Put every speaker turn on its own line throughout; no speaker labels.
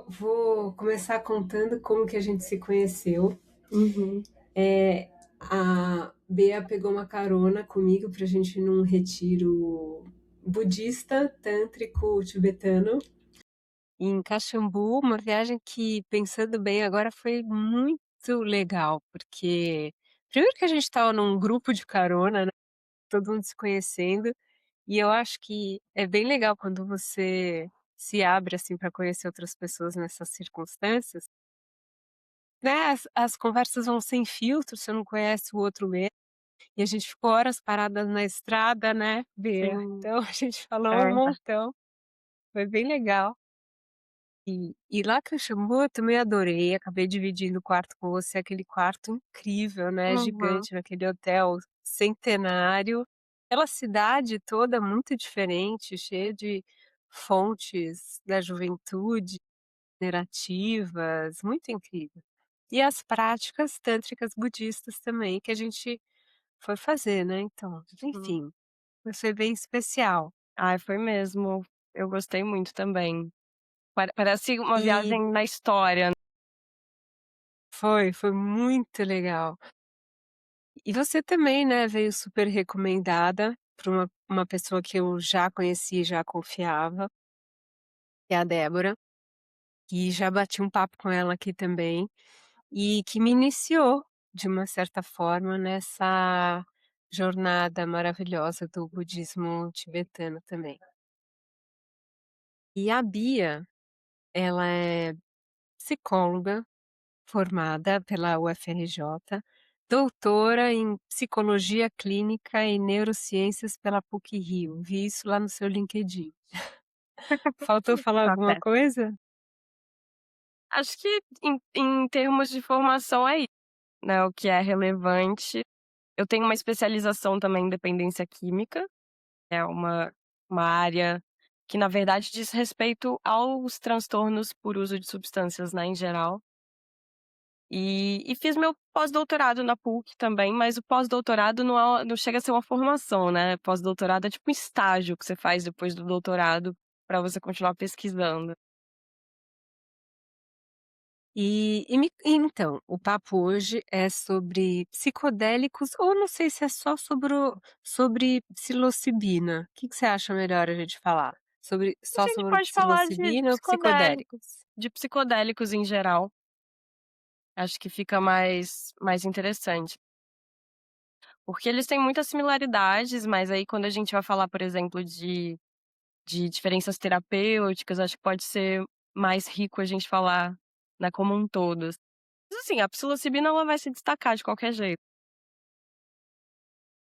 Vou começar contando como que a gente se conheceu.
Uhum.
A Bea pegou uma carona comigo para a gente ir num retiro budista, tântrico, tibetano, em Caxambu, uma viagem que, pensando bem agora, foi muito legal, porque primeiro que a gente estava num grupo de carona, né, todo mundo se conhecendo, e eu acho que é bem legal quando você se abre, assim, para conhecer outras pessoas nessas circunstâncias. Né, as conversas vão sem filtro, você não conhece o outro mesmo, e a gente ficou horas paradas na estrada, né, Bea,
Sim.
então a gente falou
É
um
verdade.
montão, foi bem legal. E lá que eu também adorei, acabei dividindo o quarto com você, aquele quarto incrível, né,
Uhum.
gigante, naquele hotel centenário, aquela cidade toda muito diferente, cheia de fontes da juventude, generativas, muito incrível. E as práticas tântricas budistas também que a gente foi fazer, né, então,
Hum.
enfim, foi bem especial.
Ai, foi mesmo. Eu gostei muito também. Parece uma
E
viagem na história.
foi muito legal. E você também, né, veio super recomendada por uma pessoa que eu já conhecia e já confiava, que é a Débora, que já bati um papo com ela aqui também. E que me iniciou, de uma certa forma, nessa jornada maravilhosa do budismo tibetano também. E a Bia, ela é psicóloga formada pela UFRJ, doutora em psicologia clínica e neurociências pela PUC-Rio. Vi isso lá no seu LinkedIn. Faltou falar
Tá
alguma
certo.
coisa?
Acho que em termos de formação é isso, né, o que é relevante. Eu tenho uma especialização também em dependência química, é uma área que na verdade diz respeito aos transtornos por uso de substâncias, né, em geral. E fiz meu pós-doutorado na PUC também, mas o pós-doutorado não chega a ser uma formação, né, pós-doutorado é tipo um estágio que você faz depois do doutorado para você continuar pesquisando.
Então, o papo hoje é sobre psicodélicos, ou não sei se é só sobre psilocibina. O que que você acha melhor a gente falar?
A
Só
gente
sobre
pode falar
psilocibina ou psicodélicos?
de psicodélicos em geral, acho que fica mais interessante, porque eles têm muitas similaridades, mas aí quando a gente vai falar, por exemplo, de diferenças terapêuticas, acho que pode ser mais rico a gente falar, né, como um todo. Mas assim, a psilocibina ela vai se destacar de qualquer jeito.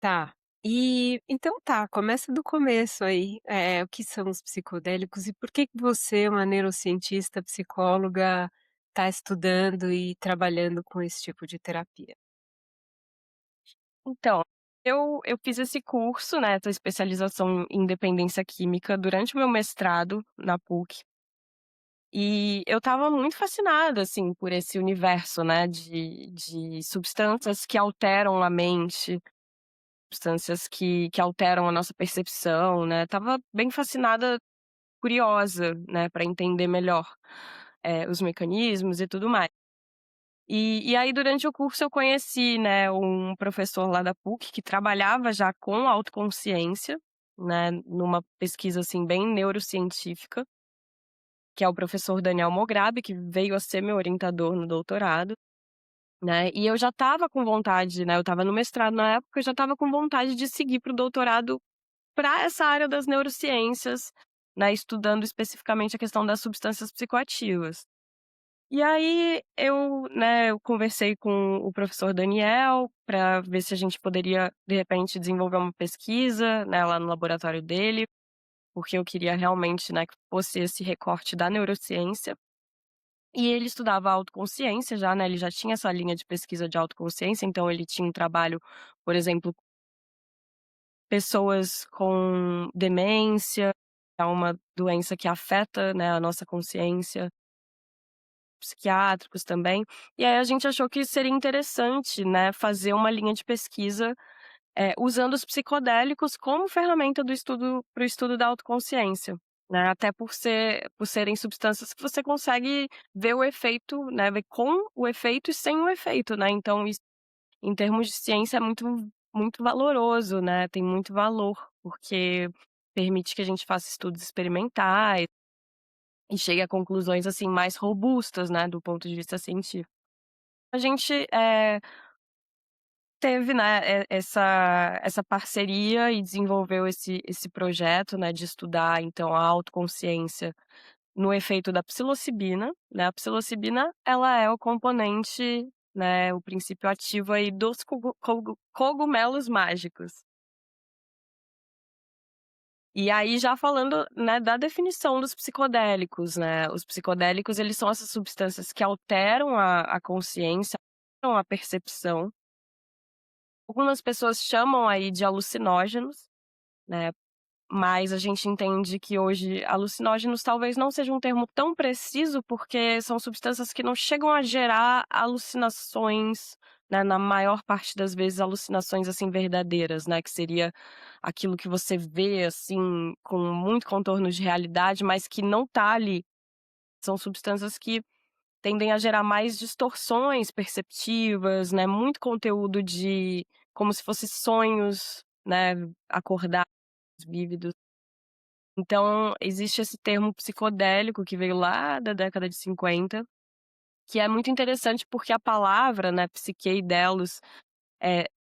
Tá. Então tá, começa do começo aí. O que são os psicodélicos e por que que você, uma neurocientista, psicóloga, está estudando e trabalhando com esse tipo de terapia?
Então, eu fiz esse curso, né, essa especialização em dependência química durante o meu mestrado na PUC, e eu estava muito fascinada, assim, por esse universo, né, de substâncias que alteram a mente, substâncias que alteram a nossa percepção, né, estava bem fascinada, curiosa, né, para entender melhor, os mecanismos e tudo mais. E aí durante o curso eu conheci, né, um professor lá da PUC que trabalhava já com autoconsciência, né, numa pesquisa, assim, bem neurocientífica, que é o professor Daniel Mograbi, que veio a ser meu orientador no doutorado, né, e eu já estava com vontade, né, eu estava no mestrado na época, eu já estava com vontade de seguir para o doutorado para essa área das neurociências, né, estudando especificamente a questão das substâncias psicoativas. E aí eu conversei com o professor Daniel para ver se a gente poderia, de repente, desenvolver uma pesquisa, né, lá no laboratório dele, porque eu queria realmente, né, que fosse esse recorte da neurociência. E ele estudava autoconsciência já, né, ele já tinha essa linha de pesquisa de autoconsciência, então ele tinha um trabalho, por exemplo, pessoas com demência, é uma doença que afeta, né, a nossa consciência. Psiquiátricos também. E aí a gente achou que seria interessante, né, fazer uma linha de pesquisa, usando os psicodélicos como ferramenta do estudo para o estudo da autoconsciência. né, até por serem substâncias que você consegue ver o efeito, né, ver com o efeito e sem o efeito, né, então isso, em termos de ciência, é muito valoroso, né, tem muito valor, porque permite que a gente faça estudos experimentais e chegue a conclusões, assim, mais robustas, né, do ponto de vista científico. A gente, teve, né, essa parceria e desenvolveu esse projeto, né, de estudar, então, a autoconsciência no efeito da psilocibina, né. A psilocibina, ela é o componente, né, o princípio ativo aí dos cogumelos mágicos. E aí já falando, né, da definição dos psicodélicos, né, os psicodélicos, eles são essas substâncias que alteram a consciência, alteram a percepção. Algumas pessoas chamam aí de alucinógenos, né, mas a gente entende que hoje alucinógenos talvez não seja um termo tão preciso, porque são substâncias que não chegam a gerar alucinações, né, na maior parte das vezes alucinações, assim, verdadeiras, né, que seria aquilo que você vê, assim, com muito contorno de realidade, mas que não tá ali. São substâncias que tendem a gerar mais distorções perceptivas, né, muito conteúdo de como se fosse sonhos, né, acordados, vívidos. Então, existe esse termo psicodélico que veio lá da década de 50, que é muito interessante porque a palavra, né, psiquedelos,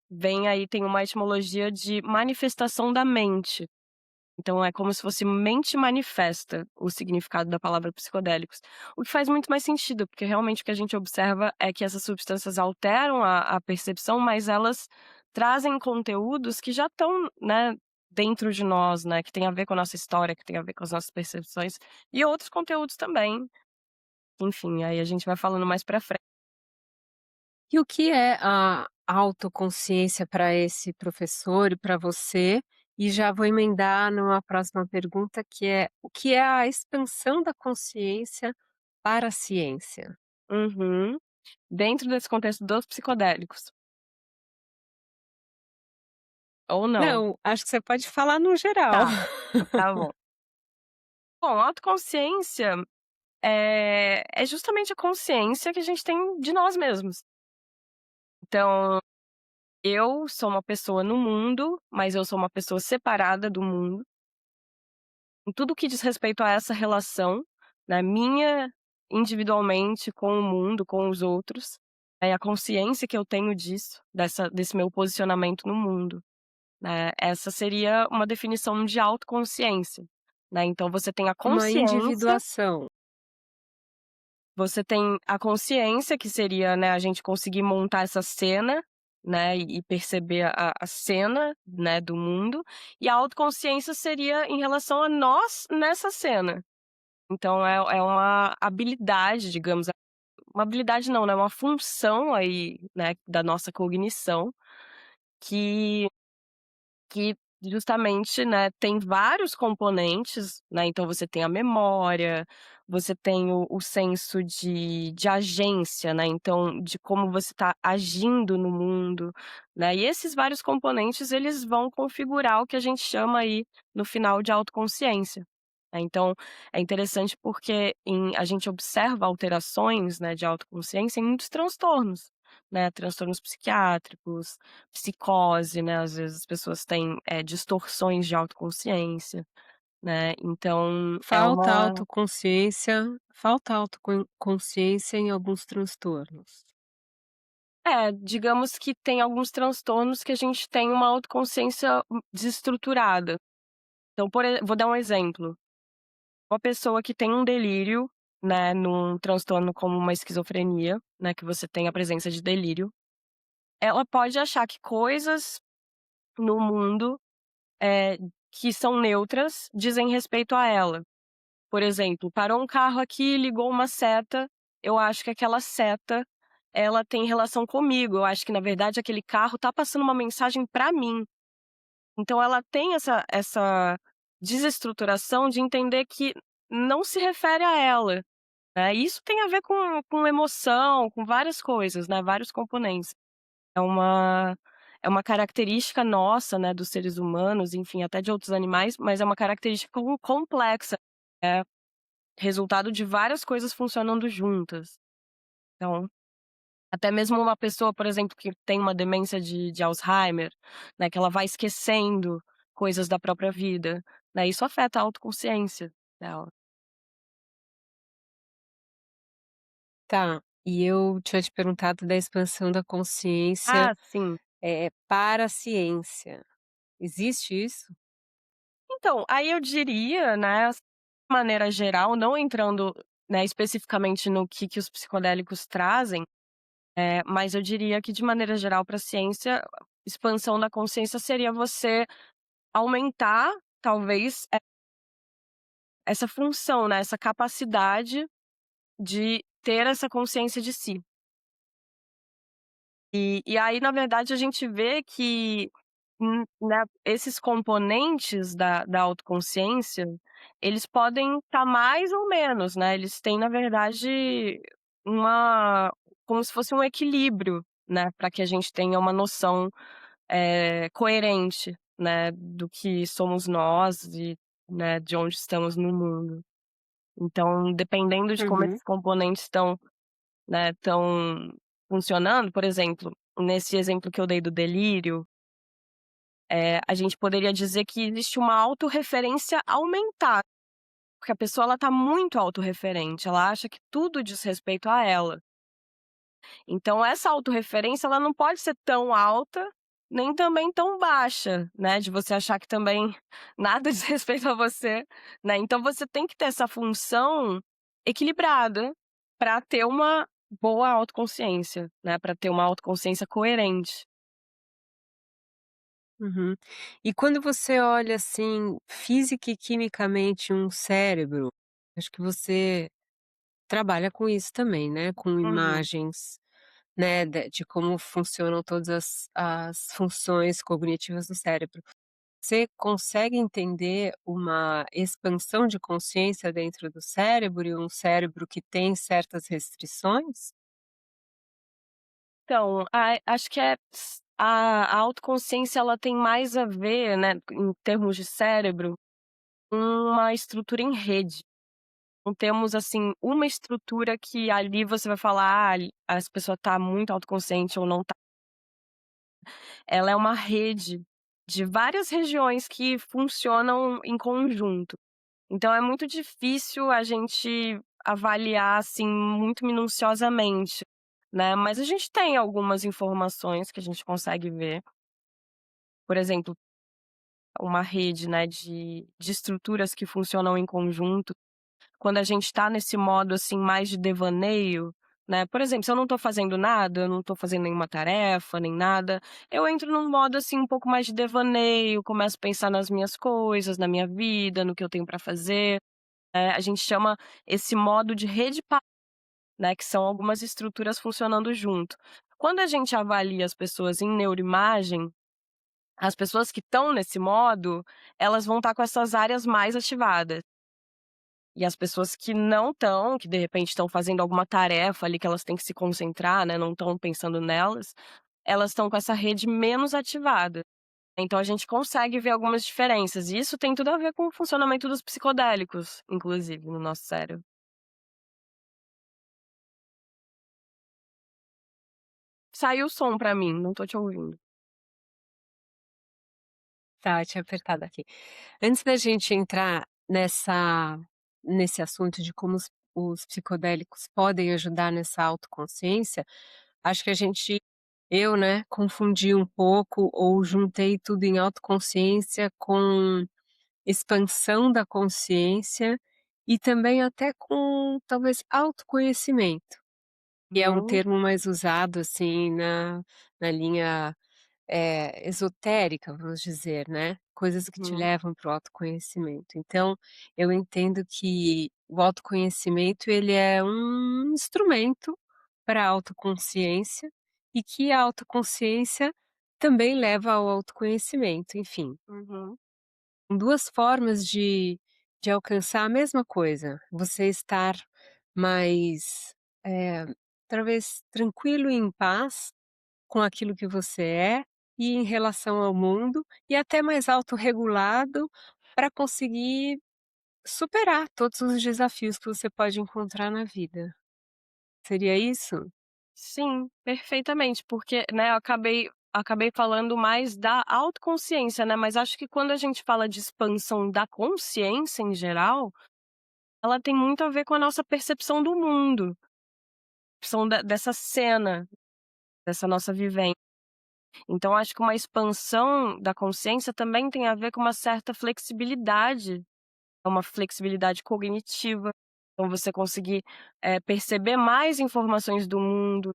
vem aí tem uma etimologia de manifestação da mente. Então é como se fosse mente manifesta, o significado da palavra psicodélicos. O que faz muito mais sentido, porque realmente o que a gente observa é que essas substâncias alteram a percepção, mas elas trazem conteúdos que já estão, né, dentro de nós, né, que tem a ver com a nossa história, que tem a ver com as nossas percepções, e outros conteúdos também. Enfim, aí a gente vai falando mais pra frente.
E o que é a autoconsciência para esse professor e para você? E já vou emendar numa próxima pergunta que é: o que é a expansão da consciência para a ciência?
Uhum. Dentro desse contexto dos psicodélicos, ou não?
Não, acho que você pode falar no geral.
Tá, tá bom. Bom, autoconsciência é justamente a consciência que a gente tem de nós mesmos. Então, eu sou uma pessoa no mundo, mas eu sou uma pessoa separada do mundo. Em tudo que diz respeito a essa relação, né, minha individualmente com o mundo, com os outros, a consciência que eu tenho disso, desse meu posicionamento no mundo, né, essa seria uma definição de autoconsciência, né. Então você tem a
Uma
consciência.
individuação.
Você tem a consciência, que seria, né, a gente conseguir montar essa cena, né, e perceber a cena, né, do mundo, e a autoconsciência seria em relação a nós nessa cena. Então é uma habilidade, digamos, uma habilidade não, né, uma função aí, né, da nossa cognição, que que justamente, né, tem vários componentes, né, então você tem a memória, você tem o senso de agência, né, então de como você está agindo no mundo, né, e esses vários componentes eles vão configurar o que a gente chama aí, no final, de autoconsciência, né. Então, é interessante porque a gente observa alterações, né, de autoconsciência em muitos transtornos, né, transtornos psiquiátricos, psicose, né, às vezes as pessoas têm, distorções de autoconsciência, né, então é
Falta
uma
consciência em alguns transtornos.
digamos que tem alguns transtornos que a gente tem uma autoconsciência desestruturada. Então, vou dar um exemplo, uma pessoa que tem um delírio, né, num transtorno como uma esquizofrenia, né, que você tem a presença de delírio, ela pode achar que coisas no mundo, eh, que são neutras, dizem respeito a ela. Por exemplo, parou um carro aqui, ligou uma seta, eu acho que aquela seta, ela tem relação comigo, eu acho que na verdade aquele carro tá passando uma mensagem pra mim. Então ela tem essa desestruturação de entender que não se refere a ela, né, e isso tem a ver com emoção, com várias coisas, né, vários componentes. É uma é uma característica nossa, né, dos seres humanos, enfim, até de outros animais, mas é uma característica complexa. é resultado de várias coisas funcionando juntas. Então, até mesmo uma pessoa, por exemplo, que tem uma demência de Alzheimer, né, que ela vai esquecendo coisas da própria vida, né, isso afeta a autoconsciência dela.
Tá, e eu tinha te perguntado da expansão da consciência,
Ah, sim.
para a ciência. Existe isso?
Então, aí eu diria, né, de maneira geral, não entrando, né, especificamente no que os psicodélicos trazem, mas eu diria que de maneira geral para a ciência, expansão da consciência seria você aumentar, talvez, essa função, né, essa capacidade de ter essa consciência de si. E aí, na verdade, a gente vê que, né, esses componentes da autoconsciência, eles podem estar mais ou menos, né, eles têm, na verdade, uma como se fosse um equilíbrio, né, para que a gente tenha uma noção, coerente, né, do que somos nós e, né, de onde estamos no mundo. Então, dependendo de como
Uhum,
esses componentes estão funcionando, por exemplo, nesse exemplo que eu dei do delírio, a gente poderia dizer que existe uma autorreferência aumentada, porque a pessoa ela tá muito autorreferente, ela acha que tudo diz respeito a ela. Então essa autorreferência ela não pode ser tão alta, nem também tão baixa, né, de você achar que também nada diz respeito a você, né. Então você tem que ter essa função equilibrada para ter uma boa autoconsciência, né, para ter uma autoconsciência coerente.
uhum. E quando você olha, assim, física e quimicamente um cérebro, acho que você trabalha com isso também, né, com
Uhum.
imagens, né, de como funcionam todas as funções cognitivas do cérebro. Você consegue entender uma expansão de consciência dentro do cérebro e um cérebro que tem certas restrições?
Então, acho que a autoconsciência ela tem mais a ver, né, em termos de cérebro, com uma estrutura em rede. Não temos, assim, uma estrutura que ali você vai falar: "Ah, essa pessoa tá muito autoconsciente ou não tá". Ela é uma rede de várias regiões que funcionam em conjunto. Então é muito difícil a gente avaliar, assim, muito minuciosamente, né, mas a gente tem algumas informações que a gente consegue ver. Por exemplo, uma rede, né, de estruturas que funcionam em conjunto. Quando a gente tá nesse modo, assim, mais de devaneio, né, por exemplo, se eu não tô fazendo nada, eu não tô fazendo nenhuma tarefa, nem nada, eu entro num modo, assim, um pouco mais de devaneio, começo a pensar nas minhas coisas, na minha vida, no que eu tenho pra fazer. A gente chama esse modo de rede né, que são algumas estruturas funcionando junto. Quando a gente avalia as pessoas em neuroimagem, as pessoas que estão nesse modo, elas vão estar com essas áreas mais ativadas. E as pessoas que não estão, que de repente estão fazendo alguma tarefa ali que elas têm que se concentrar, né, não estão pensando nelas, elas estão com essa rede menos ativada. Então a gente consegue ver algumas diferenças, e isso tem tudo a ver com o funcionamento dos psicodélicos, inclusive, no nosso cérebro. Saiu o som pra mim, não tô te ouvindo.
Tá, tinha apertado aqui. Antes da gente entrar nesse assunto de como os psicodélicos podem ajudar nessa autoconsciência, acho que eu, né, confundi um pouco ou juntei tudo em autoconsciência com expansão da consciência e também até com talvez autoconhecimento, que é um
Uhum,
termo mais usado assim na linha esotérica, vamos dizer, né, coisas que te
uhum,
levam para o autoconhecimento. Então, eu entendo que o autoconhecimento ele é um instrumento para a autoconsciência e que a autoconsciência também leva ao autoconhecimento, enfim,
uhum,
2 formas de alcançar a mesma coisa, você estar mais, eh, talvez tranquilo e em paz com aquilo que você é, e em relação ao mundo, e até mais autorregulado para conseguir superar todos os desafios que você pode encontrar na vida. Seria isso?
Sim, perfeitamente, porque, né, eu acabei falando mais da autoconsciência, né, mas acho que quando a gente fala de expansão da consciência em geral, ela tem muito a ver com a nossa percepção do mundo, percepção dessa cena, dessa nossa vivência. Então acho que uma expansão da consciência também tem a ver com uma certa flexibilidade, uma flexibilidade cognitiva, então você conseguir, perceber mais informações do mundo,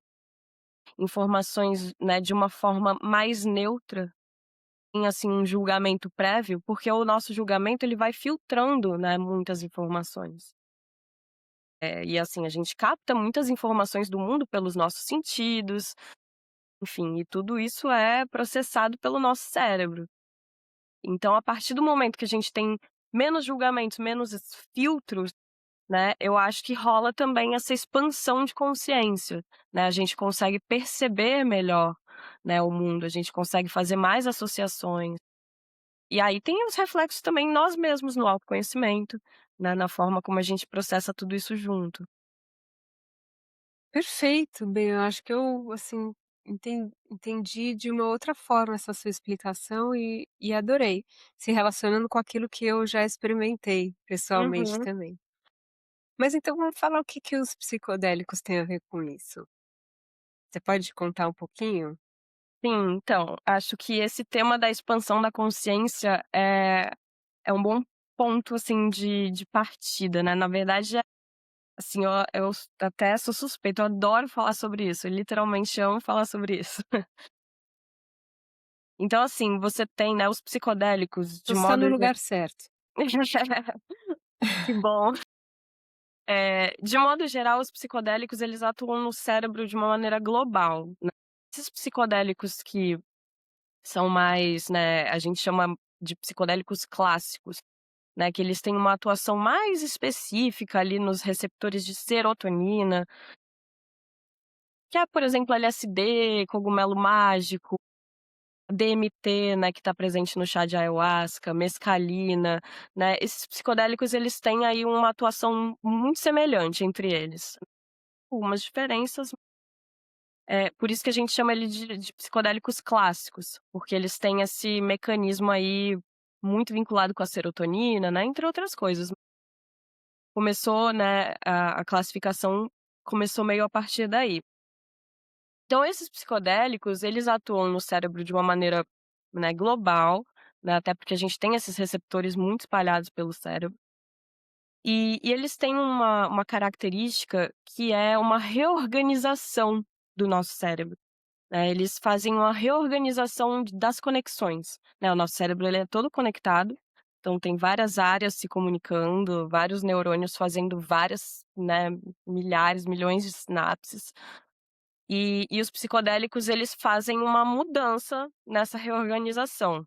informações, né, de uma forma mais neutra, em assim, um julgamento prévio, porque o nosso julgamento ele vai filtrando, né, muitas informações. E assim, a gente capta muitas informações do mundo pelos nossos sentidos, enfim, e tudo isso é processado pelo nosso cérebro. Então, a partir do momento que a gente tem menos julgamentos, menos filtros, né, eu acho que rola também essa expansão de consciência, né, a gente consegue perceber melhor, né, o mundo, a gente consegue fazer mais associações. E aí tem os reflexos também em nós mesmos, no autoconhecimento, né, na forma como a gente processa tudo isso junto.
Perfeito, bem, eu acho que eu, assim, entendi de uma outra forma essa sua explicação e adorei, se relacionando com aquilo que eu já experimentei pessoalmente
Uhum.
também. Mas então vamos falar o que que os psicodélicos têm a ver com isso. Você pode contar um pouquinho?
Sim, então, acho que esse tema da expansão da consciência é um bom ponto, assim, de partida, né, na verdade, assim, eu até sou suspeita, eu adoro falar sobre isso, eu literalmente amo falar sobre isso. Então, assim, você tem, né, os psicodélicos
Você
de
está
modo
no
ge
lugar certo.
que bom. De modo geral, os psicodélicos eles atuam no cérebro de uma maneira global, né. Esses psicodélicos que são mais, né, a gente chama de psicodélicos clássicos, né, que eles têm uma atuação mais específica ali nos receptores de serotonina, que é, por exemplo, LSD, cogumelo mágico, DMT, né, que está presente no chá de ayahuasca, mescalina, né, esses psicodélicos eles têm aí uma atuação muito semelhante entre eles. Algumas diferenças, por isso que a gente chama ele de psicodélicos clássicos, porque eles têm esse mecanismo aí muito vinculado com a serotonina, né, entre outras coisas. Começou, né, a classificação começou meio a partir daí. Então esses psicodélicos, eles atuam no cérebro de uma maneira, né, global, né, até porque a gente tem esses receptores muito espalhados pelo cérebro, e eles têm uma característica que é uma reorganização do nosso cérebro, né, eles fazem uma reorganização das conexões, né, o nosso cérebro ele é todo conectado, então tem várias áreas se comunicando, vários neurônios fazendo várias, né, milhares, milhões de sinapses. E os psicodélicos eles fazem uma mudança nessa reorganização.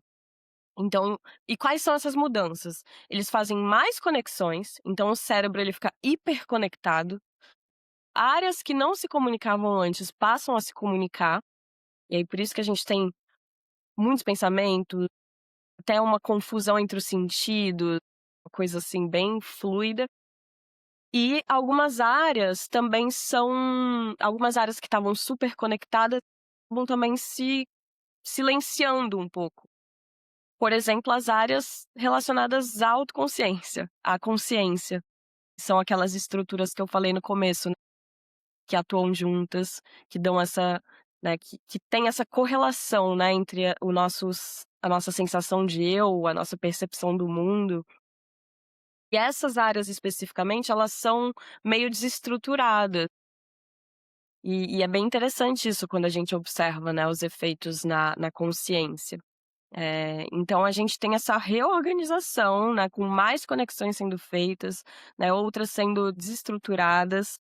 Então e quais são essas mudanças? Eles fazem mais conexões, então o cérebro ele fica hiperconectado, áreas que não se comunicavam antes passam a se comunicar, e aí por isso que a gente tem muitos pensamentos, até uma confusão entre os sentidos, uma coisa assim bem fluida. E algumas áreas que estavam super conectadas, vão também se silenciando um pouco. Por exemplo, as áreas relacionadas à autoconsciência, à consciência, são aquelas estruturas que eu falei no começo, né, que atuam juntas, que dão essa, né, que tem essa correlação, né, entre a nossa sensação de eu, a nossa percepção do mundo. E essas áreas especificamente, elas são meio desestruturadas. E é bem interessante isso quando a gente observa, né, os efeitos na consciência. Então a gente tem essa reorganização, né, com mais conexões sendo feitas, né, outras sendo desestruturadas.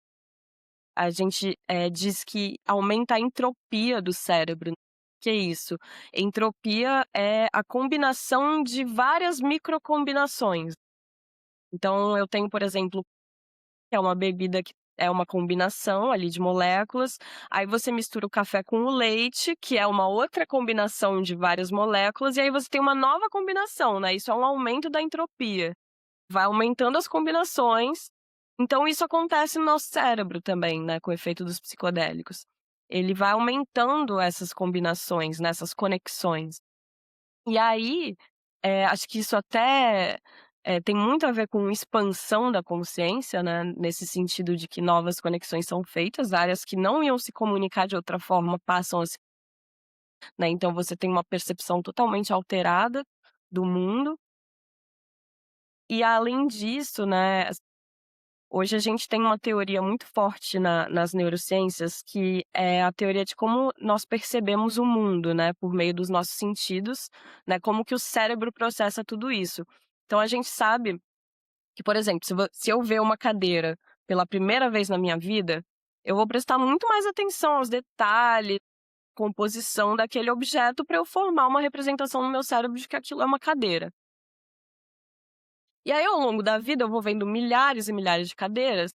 A gente, diz que aumenta a entropia do cérebro. Que é isso? Entropia é a combinação de várias microcombinações. Então eu tenho, por exemplo, que é uma bebida que é uma combinação ali de moléculas, aí você mistura o café com o leite, que é uma outra combinação de várias moléculas, e aí você tem uma nova combinação, né, isso é um aumento da entropia. vai aumentando as combinações. Então isso acontece no nosso cérebro também, né, com o efeito dos psicodélicos. Ele vai aumentando essas combinações, né, essas conexões. E aí, acho que isso até, tem muito a ver com expansão da consciência, né, nesse sentido de que novas conexões são feitas, áreas que não iam se comunicar de outra forma passam a se, né, então você tem uma percepção totalmente alterada do mundo. E além disso, né, hoje a gente tem uma teoria muito forte nas neurociências, que é a teoria de como nós percebemos o mundo, né, por meio dos nossos sentidos, né, como que o cérebro processa tudo isso. Então a gente sabe que, por exemplo, se eu ver uma cadeira pela primeira vez na minha vida, eu vou prestar muito mais atenção aos detalhes, composição daquele objeto para eu formar uma representação no meu cérebro de que aquilo é uma cadeira. E aí, ao longo da vida, eu vou vendo milhares e milhares de cadeiras.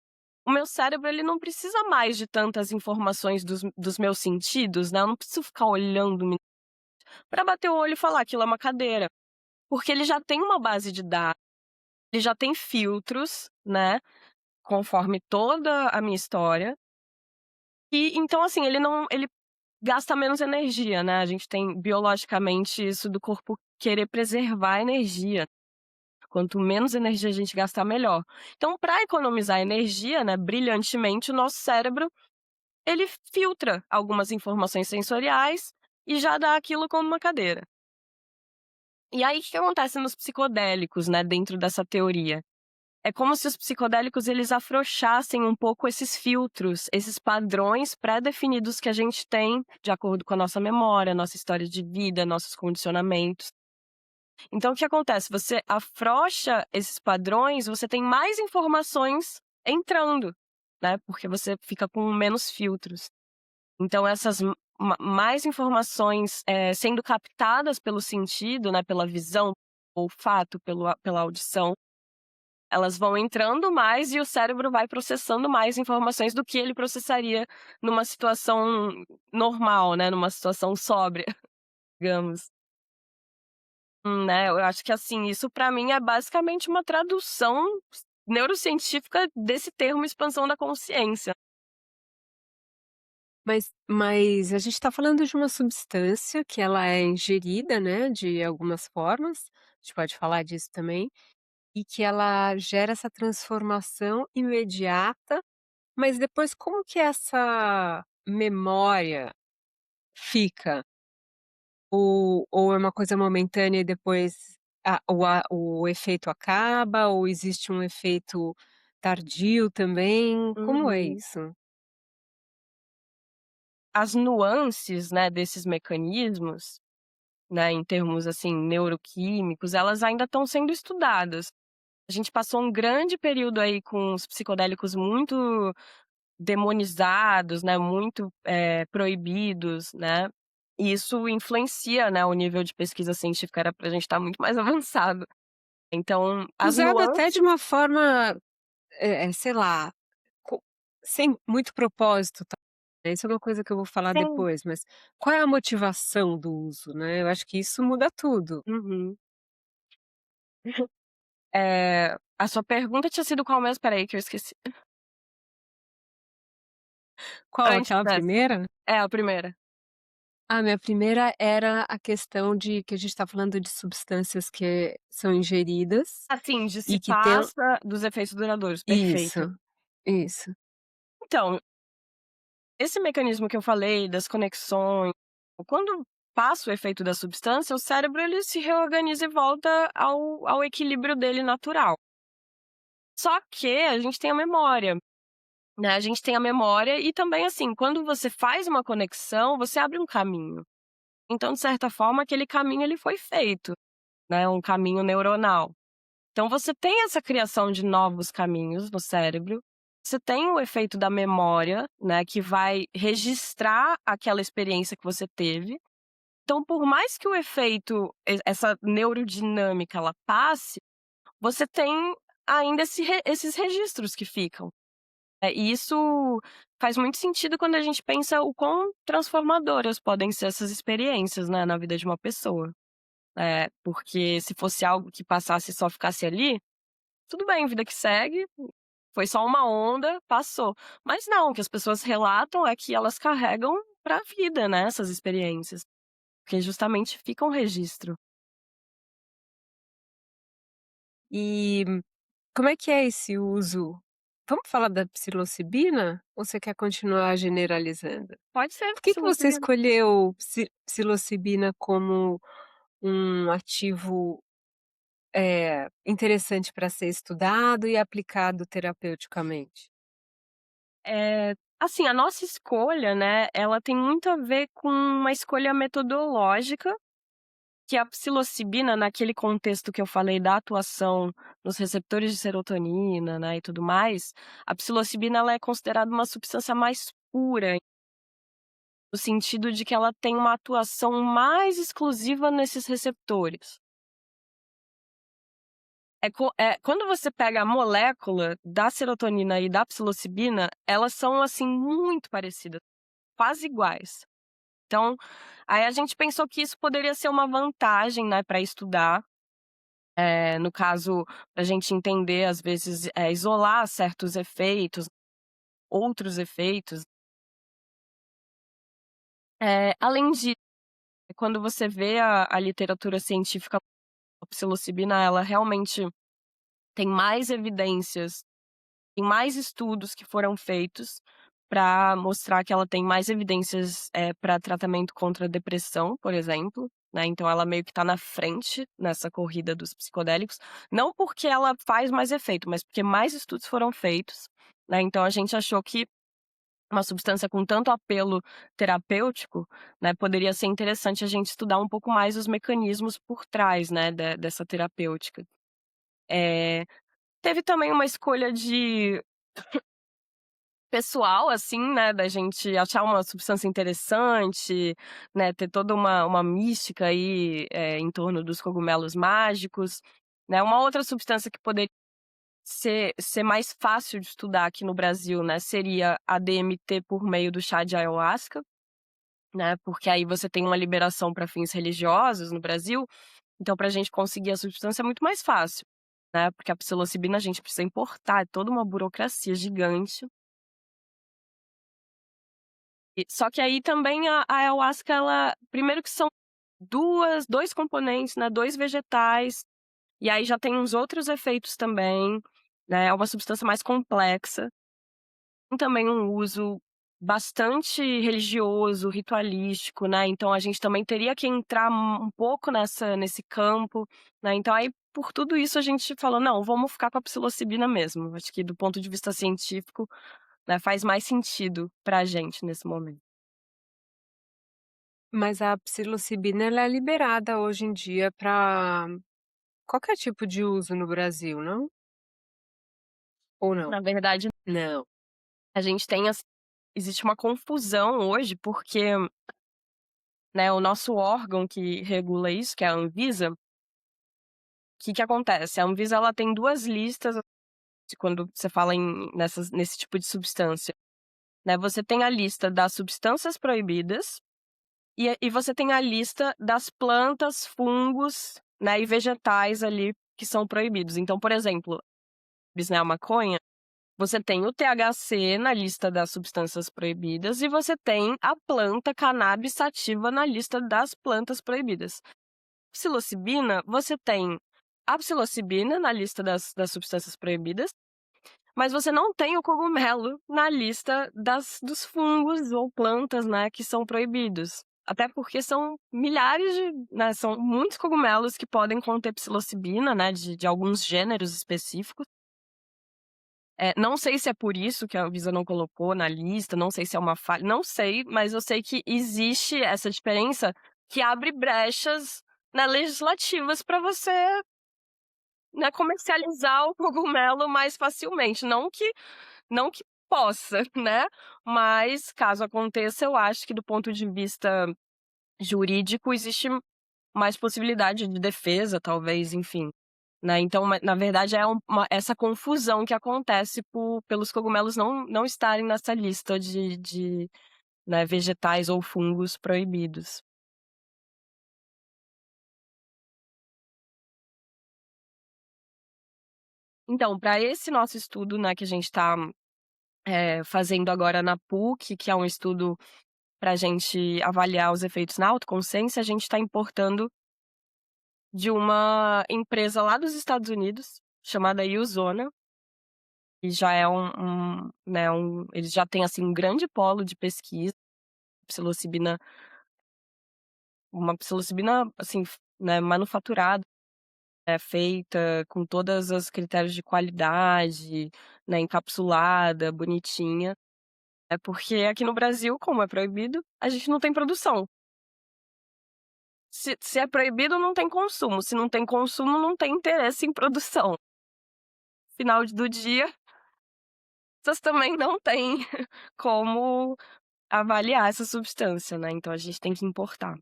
O meu cérebro, ele não precisa mais de tantas informações dos meus sentidos, né, eu não preciso ficar olhando para bater o olho e falar: "Aquilo é uma cadeira", porque ele já tem uma base de dados, ele já tem filtros, né, conforme toda a minha história, e então, assim, ele gasta menos energia, né, a gente tem biologicamente isso do corpo querer preservar a energia, quanto menos energia a gente gastar, melhor. Então, para economizar energia, né, brilhantemente, o nosso cérebro ele filtra algumas informações sensoriais e já dá aquilo como uma cadeira. E aí, o que acontece nos psicodélicos, né, dentro dessa teoria? É como se os psicodélicos eles afrouxassem um pouco esses filtros, esses padrões pré-definidos que a gente tem de acordo com a nossa memória, nossa história de vida, nossos condicionamentos. Então, o que acontece? Você afrouxa esses padrões, você tem mais informações entrando, né, porque você fica com menos filtros. Então essas mais informações, sendo captadas pelo sentido, né, pela visão, olfato, pela audição, elas vão entrando mais e o cérebro vai processando mais informações do que ele processaria numa situação normal, né, numa situação sóbria, digamos. Né, eu acho que, assim, isso pra mim é basicamente uma tradução neurocientífica desse termo expansão da consciência.
Mas a gente está falando de uma substância que ela é ingerida, né, de algumas formas, a gente pode falar disso também, e que ela gera essa transformação imediata, mas depois como que essa memória fica? Ou é uma coisa momentânea e depois o efeito acaba, ou existe um efeito tardio também? Como é
Uhum.
isso?
As nuances, né, desses mecanismos, né, em termos, assim, neuroquímicos, elas ainda estão sendo estudadas. A gente passou um grande período aí com os psicodélicos muito demonizados, né, muito, proibidos, né, e isso influencia, né, o nível de pesquisa científica, era pra gente estar muito mais avançado. Então, as
Usado até de
nuances
uma forma, sei lá, co sem muito propósito, isso é uma coisa que eu vou falar
sim.
depois, mas qual é a motivação do uso, né, eu acho que isso muda tudo.
Uhum. A sua pergunta tinha sido qual mesmo? Espera aí que eu esqueci.
Qual,
Antes
aquela
dessa.
primeira?
É, a primeira.
Minha primeira era a questão de que a gente está falando de substâncias que são ingeridas
Assim,
e que tem
dissipaça dos efeitos duradouros, perfeito.
isso, isso.
Então, esse mecanismo que eu falei das conexões, quando passa o efeito da substância, o cérebro ele se reorganiza e volta ao equilíbrio dele natural. Só que a gente tem a memória, né, a gente tem a memória e também, assim, quando você faz uma conexão, você abre um caminho. Então, de certa forma, aquele caminho ele foi feito, né, um caminho neuronal. Então você tem essa criação de novos caminhos no cérebro, você tem o efeito da memória, né, que vai registrar aquela experiência que você teve. Então, por mais que o efeito, essa neurodinâmica ela passe, você tem ainda esses registros que ficam. E isso faz muito sentido quando a gente pensa o quão transformadoras podem ser essas experiências, né, na vida de uma pessoa. Porque se fosse algo que passasse e só ficasse ali, tudo bem, vida que segue, foi só uma onda, passou. Mas não, o que as pessoas relatam é que elas carregam pra vida, né, essas experiências, porque justamente fica um registro.
E como é que é esse uso? Vamos falar da psilocibina ou você quer continuar generalizando?
Pode ser
Por que você
psilocibina.
escolheu psilocibina como um ativo, interessante para ser estudado e aplicado terapeuticamente?
Assim, a nossa escolha, né, ela tem muito a ver com uma escolha metodológica, que a psilocibina, naquele contexto que eu falei da atuação nos receptores de serotonina, né, e tudo mais, a psilocibina ela é considerada uma substância mais pura, no sentido de que ela tem uma atuação mais exclusiva nesses receptores. Quando você pega a molécula da serotonina e da psilocibina, elas são, assim, muito parecidas, quase iguais. Então, aí a gente pensou que isso poderia ser uma vantagem, né, para estudar, no caso, pra gente entender, às vezes, isolar certos efeitos, outros efeitos. Além disso, quando você vê a literatura científica, a psilocibina, ela realmente tem mais evidências, tem mais estudos que foram feitos para mostrar que ela tem mais evidências, para tratamento contra a depressão, por exemplo, né, então ela meio que tá na frente nessa corrida dos psicodélicos, não porque ela faz mais efeito, mas porque mais estudos foram feitos, né, então a gente achou que uma substância com tanto apelo terapêutico, né, poderia ser interessante a gente estudar um pouco mais os mecanismos por trás, né, dessa terapêutica. Teve também uma escolha de pessoal, assim, né, da gente achar uma substância interessante, né, ter toda uma mística aí, em torno dos cogumelos mágicos, né. Uma outra substância que poderia ser mais fácil de estudar aqui no Brasil, né, seria a DMT por meio do chá de ayahuasca, né, porque aí você tem uma liberação para fins religiosos no Brasil, então pra gente conseguir a substância é muito mais fácil, né, porque a psilocibina a gente precisa importar, é toda uma burocracia gigante. Só que aí também a ayahuasca ela primeiro que são 2 componentes, né, 2 vegetais, e aí já tem uns outros efeitos também, né, é uma substância mais complexa. Tem também um uso bastante religioso, ritualístico, né, então a gente também teria que entrar um pouco nesse campo, né, então aí por tudo isso a gente falou: "Não, vamos ficar com a psilocibina mesmo", acho que do ponto de vista científico, né, faz mais sentido pra gente nesse momento.
Mas a psilocibina ela é liberada hoje em dia para qualquer tipo de uso no Brasil, não? Ou não?
Na verdade
Não.
a gente tem existe uma confusão hoje, porque, né, o nosso órgão que regula isso, que é a Anvisa, o que que acontece? A Anvisa ela tem 2 listas de quando você fala nesse tipo de substância, né, você tem a lista das substâncias proibidas, e você tem a lista das plantas, fungos, né, e vegetais ali que são proibidos. Então, por exemplo, né, a maconha. Você tem o THC na lista das substâncias proibidas e você tem a planta cannabis sativa na lista das plantas proibidas. Psilocibina, você tem a psilocibina na lista das substâncias proibidas, mas você não tem o cogumelo na lista dos fungos ou plantas, né, que são proibidos. Até porque são milhares né, são muitos cogumelos que podem conter psilocibina, né, de alguns gêneros específicos. Não sei se é por isso que a Anvisa não colocou na lista, não sei se é uma falha, não sei, mas eu sei que existe essa diferença que abre brechas, né, legislativas para você, né, comercializar o cogumelo mais facilmente, não que possa, né, mas caso aconteça, eu acho que do ponto de vista jurídico existe mais possibilidade de defesa, talvez, enfim, né, então na verdade é essa confusão que acontece pelos cogumelos não estarem nessa lista de, né, vegetais ou fungos proibidos. Então, para esse nosso estudo, né, que a gente está fazendo agora na PUC, que é um estudo para a gente avaliar os efeitos na autoconsciência, a gente está importando de uma empresa lá dos Estados Unidos, chamada Usona, e já é né, eles já têm, assim, um grande polo de pesquisa, psilocibina uma psilocibina, assim, né, manufaturada, feita com todas os critérios de qualidade, né, encapsulada, bonitinha. É porque aqui no Brasil, como é proibido, a gente não tem produção. Se é proibido, não tem consumo, se não tem consumo, não tem interesse em produção. Final do dia, vocês também não têm como avaliar essa substância, né, então a gente tem que importar.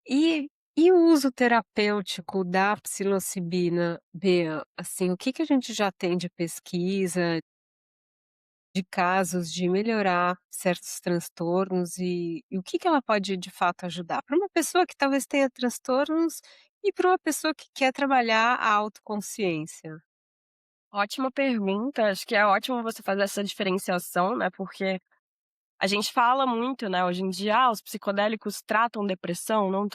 E e o uso terapêutico da psilocibina, Bea, assim, o que que a gente já tem de pesquisa, de casos de melhorar certos transtornos e o que que ela pode de fato ajudar? Para uma pessoa que talvez tenha transtornos e para uma pessoa que quer trabalhar a autoconsciência.
Ótima pergunta, acho que é ótimo você fazer essa diferenciação, né, porque a gente fala muito, né, hoje em dia: "Ah, os psicodélicos tratam depressão, não".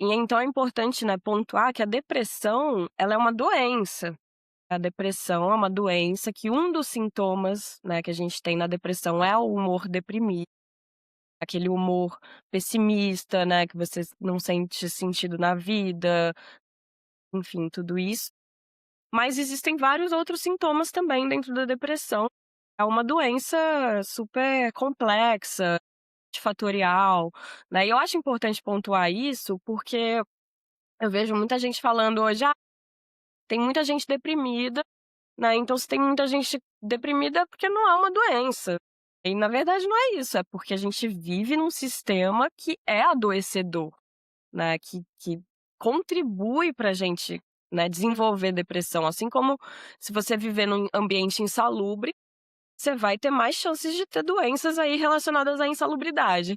E então é importante, né, pontuar que a depressão, ela é uma doença. A depressão é uma doença que um dos sintomas, né, que a gente tem na depressão é o humor deprimido, aquele humor pessimista, né, que você não sente sentido na vida, enfim, tudo isso. Mas existem vários outros sintomas também dentro da depressão. É uma doença super complexa, multifatorial, né. E eu acho importante pontuar isso, porque eu vejo muita gente falando hoje: "Ah, tem muita gente deprimida", né, então se tem muita gente deprimida é porque não é uma doença. E na verdade não é isso, é porque a gente vive num sistema que é adoecedor, né, que contribui pra gente, né, desenvolver depressão, assim como se você viver num ambiente insalubre, você vai ter mais chances de ter doenças aí relacionadas à insalubridade.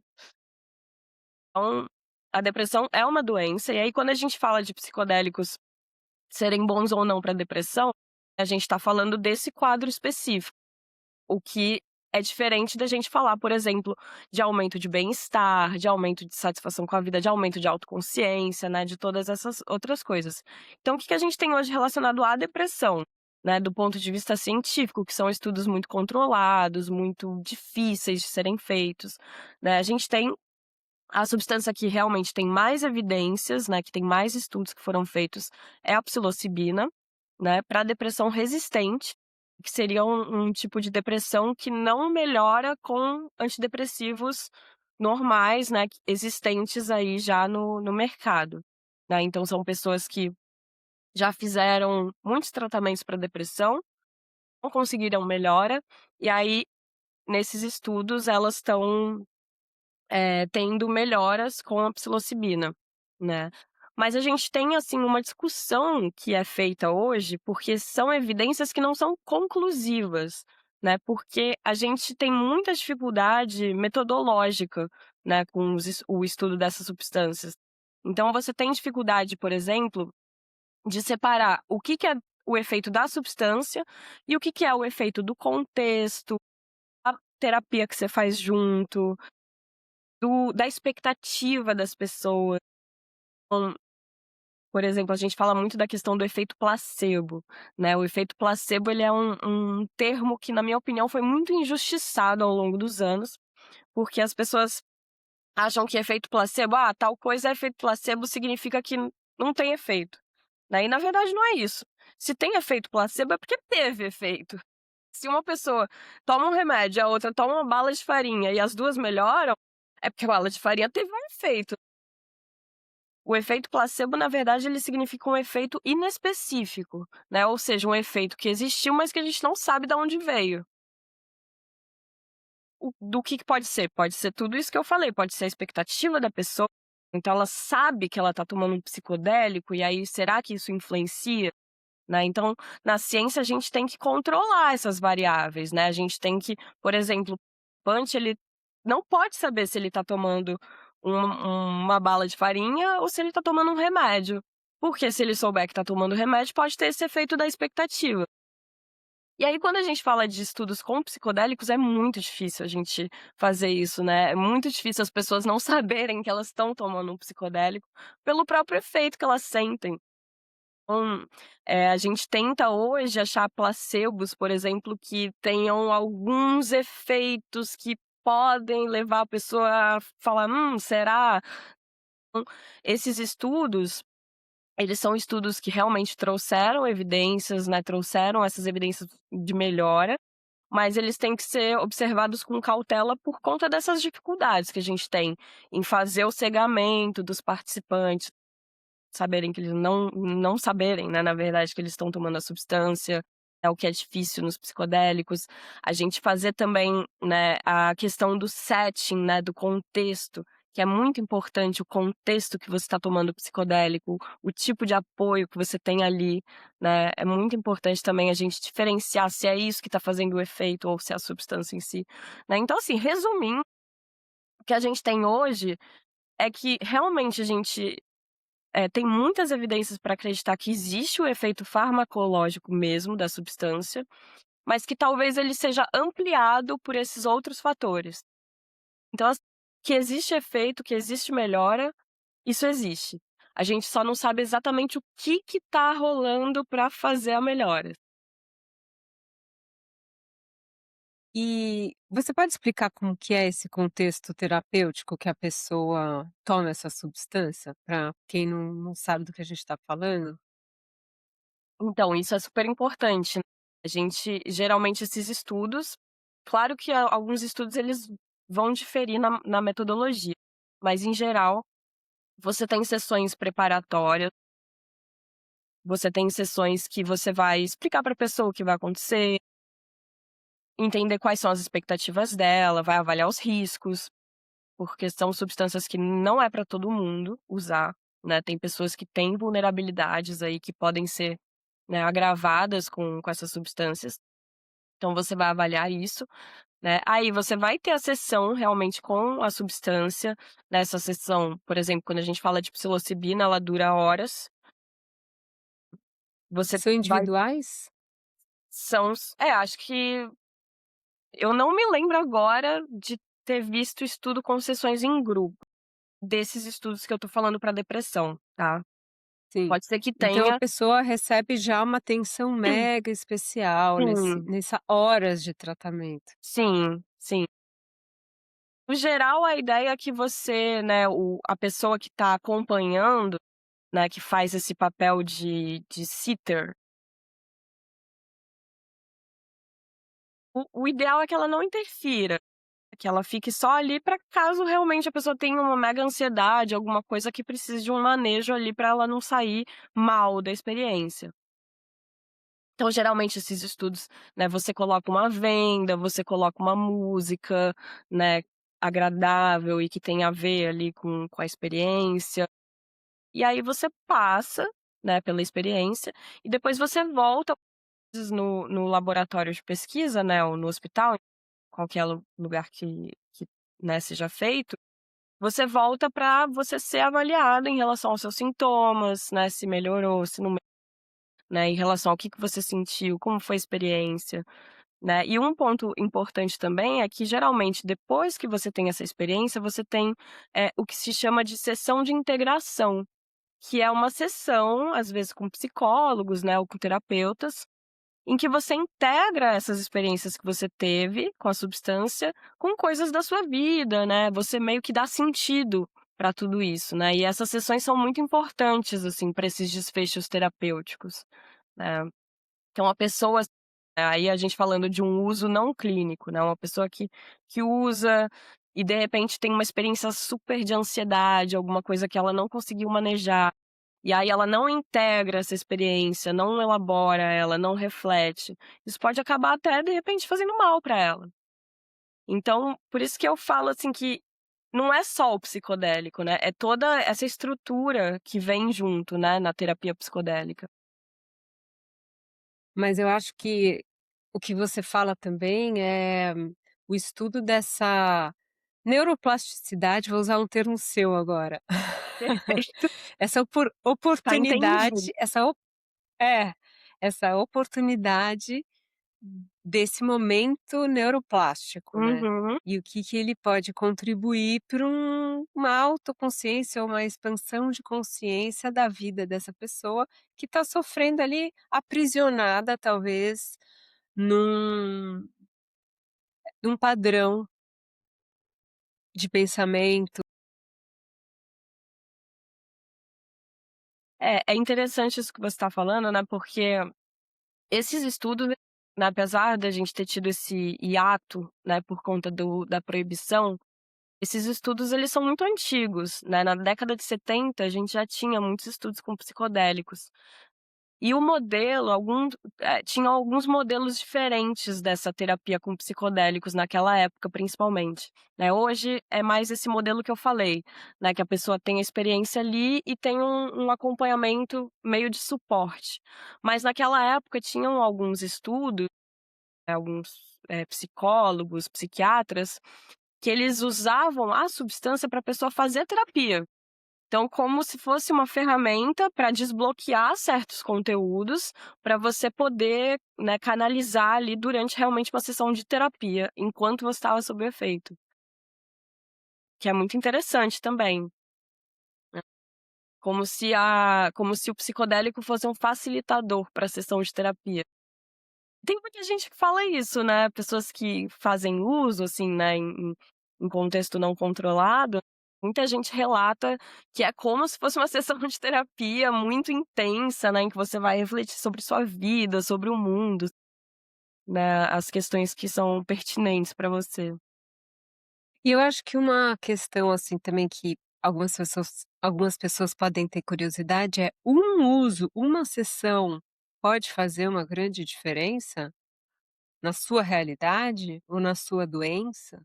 Então, a depressão é uma doença, e aí quando a gente fala de psicodélicos serem bons ou não para depressão, a gente tá falando desse quadro específico, o que é diferente da gente falar, por exemplo, de aumento de bem-estar, de aumento de satisfação com a vida, de aumento de autoconsciência, né, de todas essas outras coisas. Então o que que a gente tem hoje relacionado à depressão, né, do ponto de vista científico, que são estudos muito controlados, muito difíceis de serem feitos, né, a gente tem a substância que realmente tem mais evidências, né, que tem mais estudos que foram feitos, é a psilocibina, né, para depressão resistente, que seria um tipo de depressão que não melhora com antidepressivos normais, né, existentes aí já no mercado, né. Então são pessoas que já fizeram muitos tratamentos para depressão, não conseguiram melhora, e aí nesses estudos elas estão tendo melhoras com a psilocibina, né. Mas a gente tem, assim, uma discussão que é feita hoje, porque são evidências que não são conclusivas, né, porque a gente tem muita dificuldade metodológica, né, com o estudo dessas substâncias. Então você tem dificuldade, por exemplo, de separar o que que é o efeito da substância e o que que é o efeito do contexto, a terapia que você faz junto, da expectativa das pessoas. Então, por exemplo, a gente fala muito da questão do efeito placebo, né, o efeito placebo ele é um termo que, na minha opinião, foi muito injustiçado ao longo dos anos, porque as pessoas acham que efeito placebo, "Ah, tal coisa é efeito placebo, significa que não tem efeito", né, e na verdade não é isso. Se tem efeito placebo é porque teve efeito. Se uma pessoa toma um remédio e a outra toma uma bala de farinha e as 2 melhoram, é porque a bala de farinha teve um efeito. O efeito placebo, na verdade, ele significa um efeito inespecífico, né, ou seja, um efeito que existiu, mas que a gente não sabe de onde veio. Do que pode ser? Pode ser tudo isso que eu falei, pode ser a expectativa da pessoa, então ela sabe que ela tá tomando um psicodélico, e aí será que isso influencia? Né, então, na ciência a gente tem que controlar essas variáveis, né, a gente tem que, por exemplo, o participante ele não pode saber se ele está tomando uma bala de farinha ou se ele está tomando um remédio, porque se ele souber que tá tomando remédio, pode ter esse efeito da expectativa. E aí quando a gente fala de estudos com psicodélicos, é muito difícil a gente fazer isso, né, é muito difícil as pessoas não saberem que elas estão tomando um psicodélico, pelo próprio efeito que elas sentem. Então, a gente tenta hoje achar placebos, por exemplo, que tenham alguns efeitos que podem levar a pessoa a falar: será?". Então, esses estudos, eles são estudos que realmente trouxeram evidências, né, trouxeram essas evidências de melhora, mas eles têm que ser observados com cautela por conta dessas dificuldades que a gente tem em fazer o cegamento dos participantes. Saberem que eles não saberem, né, na verdade, que eles estão tomando a substância, é o que é difícil nos psicodélicos. A gente fazer também, né, a questão do setting, né, do contexto, que é muito importante o contexto que você está tomando o psicodélico, o tipo de apoio que você tem ali, né, é muito importante também a gente diferenciar se é isso que está fazendo o efeito ou se é a substância em si, né. Então assim, resumindo, o que a gente tem hoje é que realmente a gente tem muitas evidências para acreditar que existe o efeito farmacológico mesmo da substância, mas que talvez ele seja ampliado por esses outros fatores. Então, que existe efeito, que existe melhora, isso existe. A gente só não sabe exatamente o que tá rolando para fazer a melhora.
E você pode explicar como que é esse contexto terapêutico que a pessoa toma essa substância, para quem não sabe do que a gente está falando?
Então, isso é super importante, né. A gente geralmente esses estudos, claro que alguns estudos eles vão diferir na metodologia, mas em geral, você tem sessões preparatórias, você tem sessões que você vai explicar para a pessoa o que vai acontecer, entender quais são as expectativas dela, vai avaliar os riscos, porque são substâncias que não é para todo mundo usar, né, tem pessoas que têm vulnerabilidades aí que podem ser, né, agravadas com essas substâncias, então você vai avaliar isso, né. Aí você vai ter a sessão realmente com a substância, nessa sessão, por exemplo, quando a gente fala de psilocibina, ela dura horas, você
São
vai
individuais?
acho que eu não me lembro agora de ter visto estudo com sessões em grupo, desses estudos que eu tô falando para depressão, tá.
Sim.
Pode ser que
Então a
tenha.
pessoa recebe já uma atenção mega especial
Sim,
nessa horas de tratamento.
sim, sim. No geral, a ideia é que você, né, a pessoa que tá acompanhando, né, que faz esse papel de sitter, o ideal é que ela não interfira, que ela fique só ali para caso realmente a pessoa tenha uma mega ansiedade, alguma coisa que precise de um manejo ali para ela não sair mal da experiência. Então, geralmente, esses estudos, né, você coloca uma venda, você coloca uma música, né, agradável e que tem a ver ali com a experiência, e aí você passa, né, pela experiência, e depois você volta às vezes no laboratório de pesquisa, né, ou no hospital, qualquer lugar que, né, seja feito, você volta para você ser avaliado em relação aos seus sintomas, né, se melhorou, se não, né, em relação ao que você sentiu, como foi a experiência, né. E um ponto importante também é que geralmente depois que você tem essa experiência, você tem, o que se chama de sessão de integração, que é uma sessão, às vezes com psicólogos, né, ou com terapeutas, em que você integra essas experiências que você teve com a substância, com coisas da sua vida, né, você meio que dá sentido para tudo isso, né, e essas sessões são muito importantes, assim, para esses desfechos terapêuticos, né. Então a pessoa, aí a gente falando de um uso não clínico, né, uma pessoa que usa e de repente tem uma experiência super de ansiedade, alguma coisa que ela não conseguiu manejar, e aí ela não integra essa experiência, não elabora ela, não reflete, isso pode acabar até de repente fazendo mal para ela. Então, por isso que eu falo, assim, que não é só o psicodélico, né, é toda essa estrutura que vem junto, né, na terapia psicodélica.
Mas eu acho que o que você fala também é o estudo dessa neuroplasticidade, vou usar um termo seu agora.
Perfeito,
Essa
tá entendido.
oportunidade, é, essa oportunidade desse momento neuroplástico, né.
Uhum.
E o que que ele pode contribuir para uma autoconsciência ou uma expansão de consciência da vida dessa pessoa que está sofrendo ali, aprisionada talvez num padrão de pensamento.
É interessante isso que você está falando, né, porque esses estudos, né, apesar da gente ter tido esse hiato, né, por conta da proibição, esses estudos eles são muito antigos, né, na década de 70 a gente já tinha muitos estudos com psicodélicos. E o modelo, tinha alguns modelos diferentes dessa terapia com psicodélicos naquela época, principalmente, né. Hoje é mais esse modelo que eu falei, né, que a pessoa tem a experiência ali e tem um acompanhamento meio de suporte. Mas naquela época tinham alguns estudos, alguns, psicólogos, psiquiatras, que eles usavam a substância para a pessoa fazer terapia. Então, como se fosse uma ferramenta para desbloquear certos conteúdos, para você poder, né, canalizar ali durante realmente uma sessão de terapia, enquanto você estava sob o efeito, que é muito interessante também, como se o psicodélico fosse um facilitador para a sessão de terapia. Tem muita gente que fala isso, né, pessoas que fazem uso, assim, né, em contexto não controlado, muita gente relata que é como se fosse uma sessão de terapia muito intensa, né, em que você vai refletir sobre sua vida, sobre o mundo, né, as questões que são pertinentes para você.
E eu acho que uma questão, assim, também que algumas pessoas podem ter curiosidade é: um uso, uma sessão pode fazer uma grande diferença na sua realidade ou na sua doença?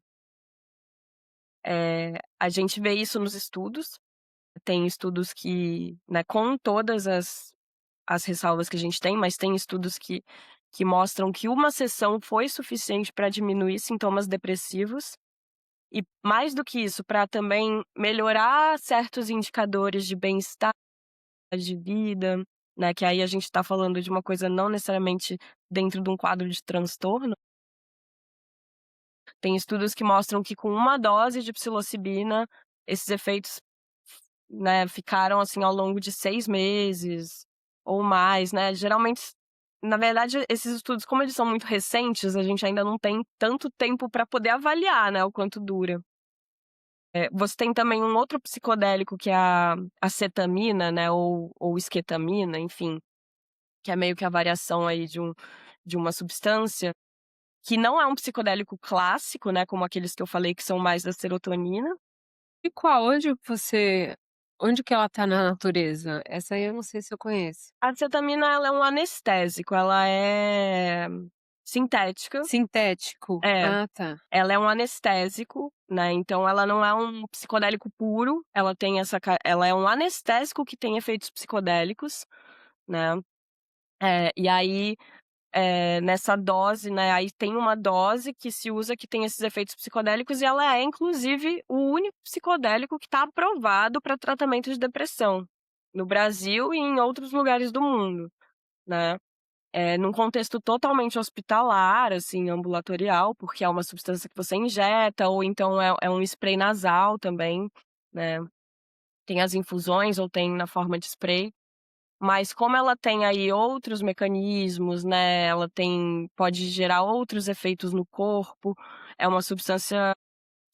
A gente vê isso nos estudos, tem estudos que, né, com todas as ressalvas que a gente tem, mas tem estudos que mostram que uma sessão foi suficiente para diminuir sintomas depressivos e, mais do que isso, para também melhorar certos indicadores de bem-estar, de vida, né, que aí a gente está falando de uma coisa não necessariamente dentro de um quadro de transtorno. Tem estudos que mostram que com uma dose de psilocibina, esses efeitos, né, ficaram, assim, ao longo de 6 meses ou mais, né. Geralmente, na verdade, esses estudos, como eles são muito recentes, a gente ainda não tem tanto tempo para poder avaliar, né, o quanto dura. Você tem também um outro psicodélico que é a acetamina, né, ou esquetamina, enfim, que é meio que a variação aí de uma substância, que não é um psicodélico clássico, né, como aqueles que eu falei que são mais da serotonina.
E onde que ela tá na natureza? Essa aí eu não sei se eu conheço.
A acetamina ela é um anestésico, ela é sintética.
Sintético?
É,
Ah, tá.
ela é um anestésico, né, então ela não é um psicodélico puro, ela é um anestésico que tem efeitos psicodélicos, né. E aí, nessa dose, né, aí tem uma dose que se usa que tem esses efeitos psicodélicos e ela é inclusive o único psicodélico que está aprovado para tratamento de depressão, no Brasil e em outros lugares do mundo, né. Num contexto totalmente hospitalar, assim, ambulatorial, porque é uma substância que você injeta ou então é um spray nasal também, né. Tem as infusões ou tem na forma de spray. Mas como ela tem aí outros mecanismos, né, ela pode gerar outros efeitos no corpo, é uma substância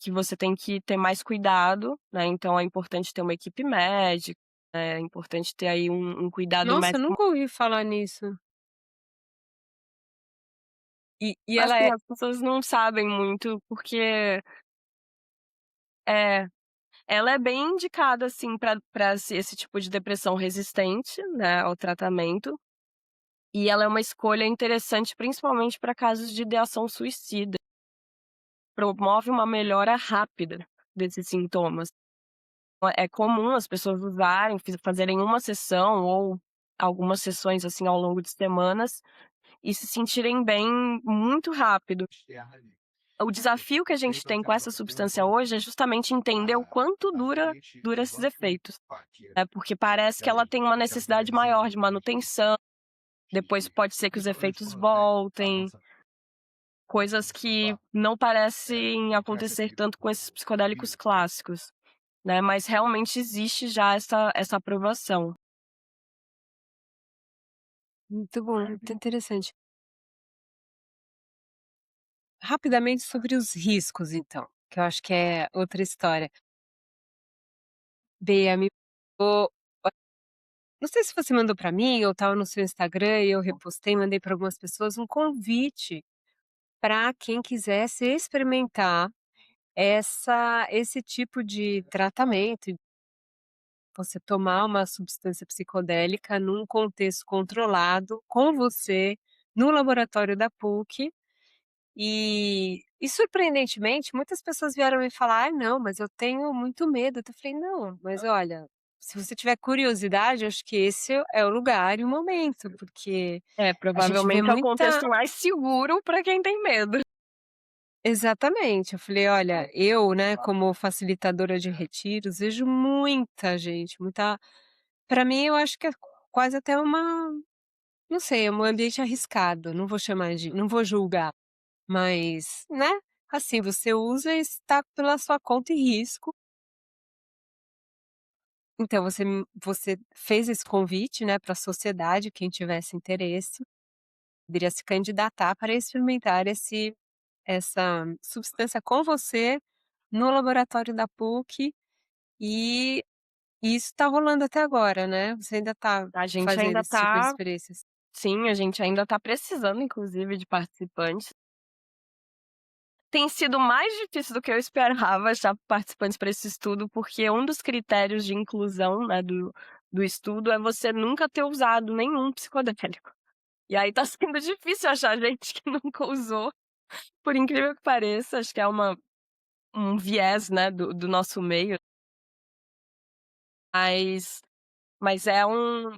que você tem que ter mais cuidado, né, então é importante ter uma equipe médica, é importante ter aí um cuidado
Nossa, eu
médico.
nunca ouvi falar nisso. E ela
Assim,
é
as pessoas não sabem muito, porque é, ela é bem indicada, assim, pra esse tipo de depressão resistente, né, ao tratamento. E ela é uma escolha interessante, principalmente para casos de ideação suicida. Promove uma melhora rápida desses sintomas. É comum as pessoas usarem, fazerem uma sessão ou algumas sessões, assim, ao longo de semanas e se sentirem bem muito rápido. o desafio que a gente tem com essa substância hoje é justamente entender o quanto dura esses efeitos, né, porque parece que ela tem uma necessidade maior de manutenção, depois pode ser que os efeitos voltem, coisas que não parecem acontecer tanto com esses psicodélicos clássicos, né, mas realmente existe já essa aprovação.
Muito bom, muito interessante. Rapidamente sobre os riscos então, que eu acho que é outra história. Bea me mandou, não sei se você mandou para mim ou estava no seu Instagram e eu repostei, mandei para algumas pessoas um convite para quem quisesse experimentar esse tipo de tratamento, você tomar uma substância psicodélica num contexto controlado, com você, no laboratório da PUC, e surpreendentemente muitas pessoas vieram me falar: "Ai não, mas eu tenho muito medo", eu falei: "Não, mas olha, se você tiver curiosidade, acho que esse é o lugar e o momento, porque
É,
a gente vê
provavelmente é o
muita".
contexto mais seguro para quem tem medo.
Exatamente, eu falei: "Olha, eu, né, como facilitadora de retiros, vejo muita gente, muita, para mim eu acho que é quase até uma, não sei, é um ambiente arriscado, não vou chamar de, não vou julgar, mas, né, assim, você usa e está pela sua conta e risco". Então você fez esse convite, né, para a sociedade, quem tivesse interesse, poderia se candidatar para experimentar essa substância com você, no laboratório da PUC, e isso está rolando até agora, né, você ainda está
A gente
fazendo
ainda
esse tipo de
tá
experiências?
Sim, a gente ainda tá precisando inclusive de participantes. Tem sido mais difícil do que eu esperava achar participantes para esse estudo, porque um dos critérios de inclusão, né, do estudo é você nunca ter usado nenhum psicodélico. E aí tá sendo difícil achar gente que nunca usou, por incrível que pareça, acho que é um viés, né, do nosso meio, mas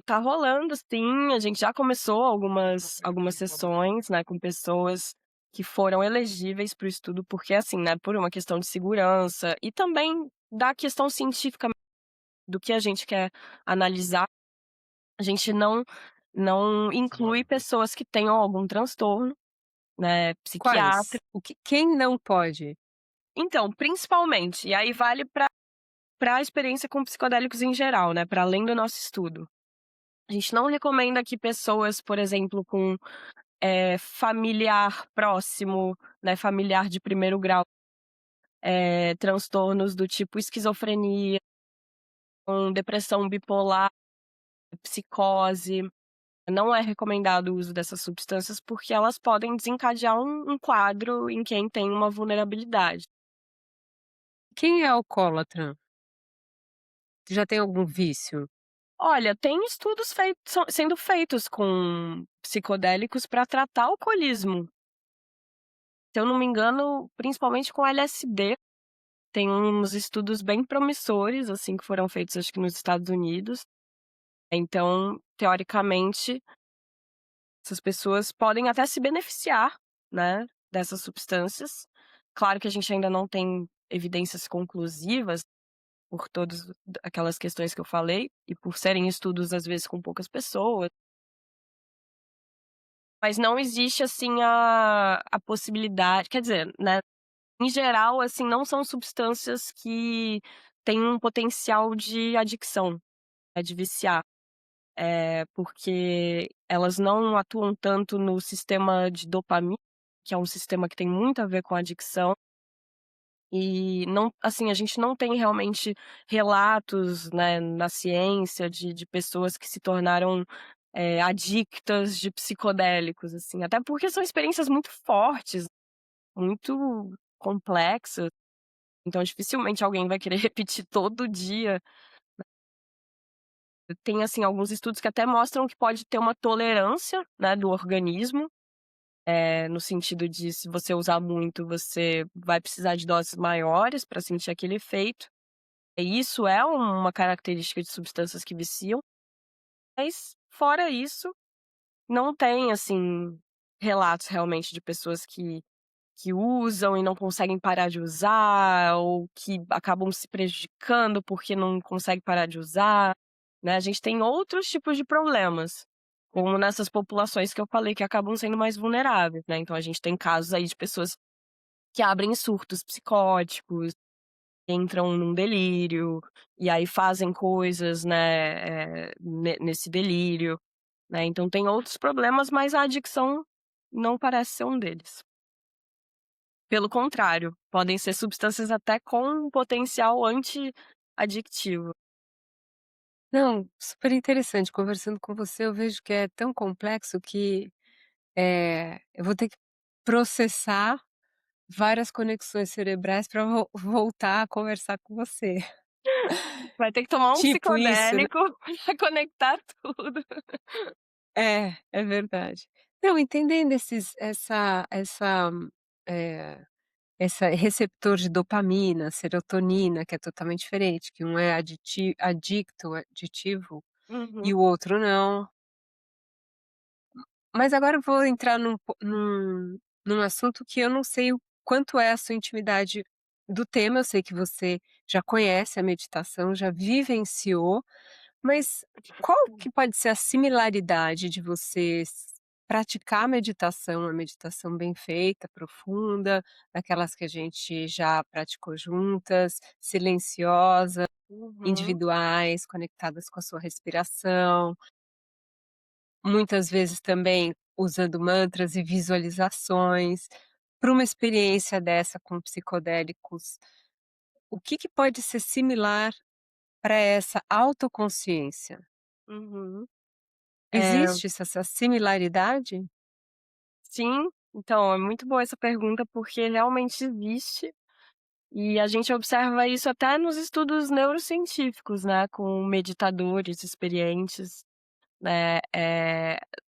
tá rolando sim, a gente já começou algumas sessões, né, com pessoas que foram elegíveis para o estudo, porque assim, né, por uma questão de segurança e também da questão científica do que a gente quer analisar, a gente não inclui pessoas que tenham algum transtorno, né,
Quais?
psiquiátrico.
Quem não pode?
Então, principalmente, e aí vale para a experiência com psicodélicos em geral, né, para além do nosso estudo. A gente não recomenda que pessoas, por exemplo, com, familiar próximo, né, familiar de primeiro grau, transtornos do tipo esquizofrenia, com depressão bipolar, psicose, não é recomendado o uso dessas substâncias, porque elas podem desencadear um quadro em quem tem uma vulnerabilidade.
Quem é alcoólatra? Já tem algum vício?
Olha, tem estudos sendo feitos com psicodélicos para tratar alcoolismo. Se eu não me engano, principalmente com LSD. Tem uns estudos bem promissores, assim, que foram feitos acho que nos Estados Unidos. Então, teoricamente, essas pessoas podem até se beneficiar, né, dessas substâncias. Claro que a gente ainda não tem evidências conclusivas por todas aquelas questões que eu falei e por serem estudos, às vezes, com poucas pessoas, mas não existe, assim, a possibilidade, quer dizer, né, em geral, assim, não são substâncias que têm um potencial de adicção, de viciar, porque elas não atuam tanto no sistema de dopamina, que é um sistema que tem muito a ver com a adicção, e não, assim, a gente não tem realmente relatos, né, na ciência de pessoas que se tornaram, adictas de psicodélicos, assim, até porque são experiências muito fortes, muito complexas. Então dificilmente alguém vai querer repetir todo dia. Tem, assim, alguns estudos que até mostram que pode ter uma tolerância, né, do organismo, no sentido de se você usar muito, você vai precisar de doses maiores para sentir aquele efeito. E isso é uma característica de substâncias que viciam, mas fora isso, não tem, assim, relatos realmente de pessoas que que usam e não conseguem parar de usar, ou que acabam se prejudicando porque não conseguem parar de usar, né. A gente tem outros tipos de problemas, como nessas populações que eu falei que acabam sendo mais vulneráveis, né. Então a gente tem casos aí de pessoas que abrem surtos psicóticos, entram num delírio, e aí fazem coisas, né, nesse delírio, né. Então tem outros problemas, mas a adicção não parece ser um deles. Pelo contrário, podem ser substâncias até com um potencial anti-adictivo.
Não, super interessante. Conversando com você, eu vejo que é tão complexo que, eu vou ter que processar várias conexões cerebrais para voltar a conversar com você.
Vai ter que tomar um
Tipo isso, né?
psicodélico pra conectar tudo.
É verdade. Não, entendendo eh, essa receptor de dopamina, serotonina, que é totalmente diferente, que um é aditivo e
Uhum,
o outro não. Mas agora eu vou entrar num assunto que eu não sei o quanto é a sua intimidade do tema, eu sei que você já conhece a meditação, já vivenciou, mas qual que pode ser a similaridade de você praticar a meditação bem feita, profunda, daquelas que a gente já praticou juntas, silenciosa,
uhum,
individuais, conectadas com a sua respiração, muitas vezes também usando mantras e visualizações. Para uma experiência dessa com psicodélicos, o que que pode ser similar para essa autoconsciência?
uhum. É,
Existe essa similaridade?
sim, então é muito boa essa pergunta, porque realmente existe, e a gente observa isso até nos estudos neurocientíficos, né, com meditadores experientes. Né,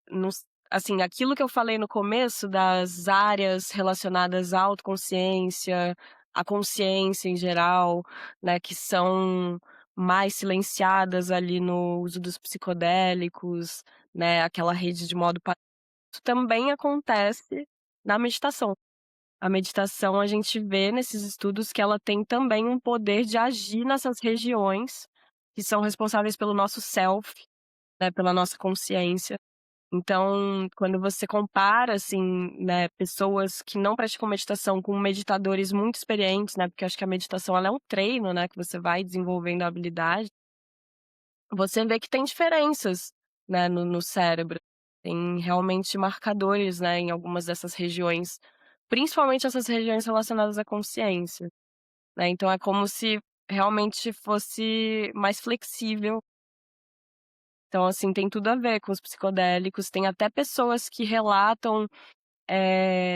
nos assim, aquilo que eu falei no começo das áreas relacionadas à autoconsciência, à consciência em geral, né, que são mais silenciadas ali no uso dos psicodélicos, né, aquela rede de modo pa isso também acontece na meditação. A meditação, a gente vê nesses estudos que ela tem também um poder de agir nessas regiões que são responsáveis pelo nosso self, né, pela nossa consciência. Então, quando você compara, assim, né, pessoas que não praticam meditação com meditadores muito experientes, né, porque eu acho que a meditação ela é um treino, né, que você vai desenvolvendo a habilidade, você vê que tem diferenças, né, no cérebro. Tem realmente marcadores, né, em algumas dessas regiões, principalmente essas regiões relacionadas à consciência, né. Então é como se realmente fosse mais flexível. Então, assim, tem tudo a ver com os psicodélicos, tem até pessoas que relatam,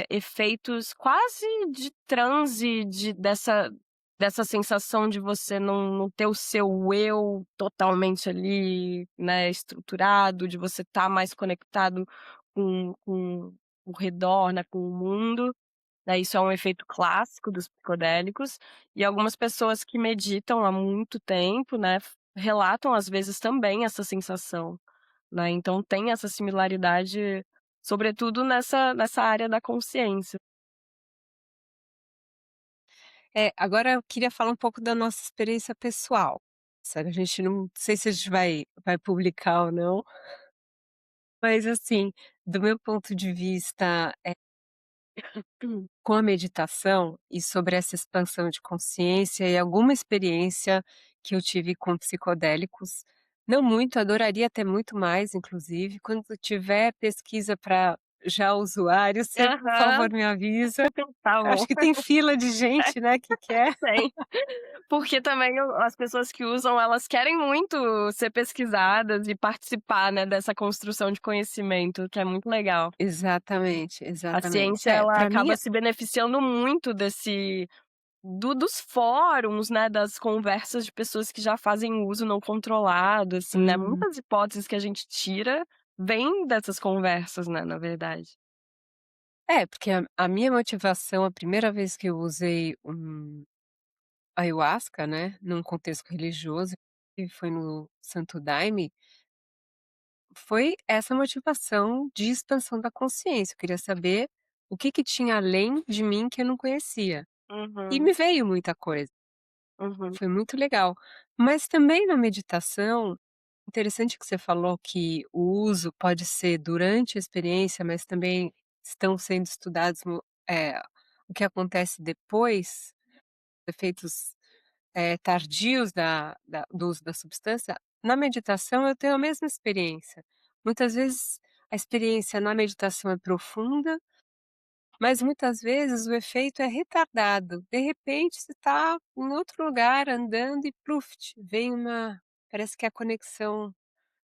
efeitos quase de transe, dessa sensação de você não ter o seu eu totalmente ali, né, estruturado, de você estar mais conectado com o redor, né, com o mundo, né, isso é um efeito clássico dos psicodélicos, e algumas pessoas que meditam há muito tempo, né, relatam às vezes também essa sensação. Né, então tem essa similaridade, sobretudo nessa área da consciência.
Agora eu queria falar um pouco da nossa experiência pessoal. Sabe, a gente não sei se a gente vai publicar ou não, mas assim, do meu ponto de vista,
Hum.
com a meditação e sobre essa expansão de consciência e alguma experiência que eu tive com psicodélicos, não muito, adoraria ter muito mais inclusive, quando tiver pesquisa para já usuários, você por
Aham,
favor me avisa.
tá bom.
Acho que tem fila de gente, né, que quer.
Tem. Porque também as pessoas que usam, elas querem muito ser pesquisadas e participar, né, dessa construção de conhecimento, que é muito legal.
Exatamente,
A
exatamente.
ciência,
É,
ela
para mim
acaba se beneficiando muito dos fóruns, né, das conversas de pessoas que já fazem uso não controlado, assim, né,
hum,
muitas hipóteses que a gente tira vêm dessas conversas, né, na verdade.
porque a minha motivação, a primeira vez que eu usei ayahuasca, né, num contexto religioso, e foi no Santo Daime, foi essa motivação de expansão da consciência, eu queria saber o que que tinha além de mim que eu não conhecia. E
Uhum,
me veio muita coisa,
uhum,
foi muito legal. Mas também na meditação, interessante que você falou que o uso pode ser durante a experiência, mas também estão sendo estudados o que acontece depois, efeitos, tardios do uso da substância. Na meditação eu tenho a mesma experiência. Muitas vezes a experiência na meditação é profunda, mas muitas vezes o efeito é retardado. De repente você está em outro lugar andando e pluft, vem uma parece que a conexão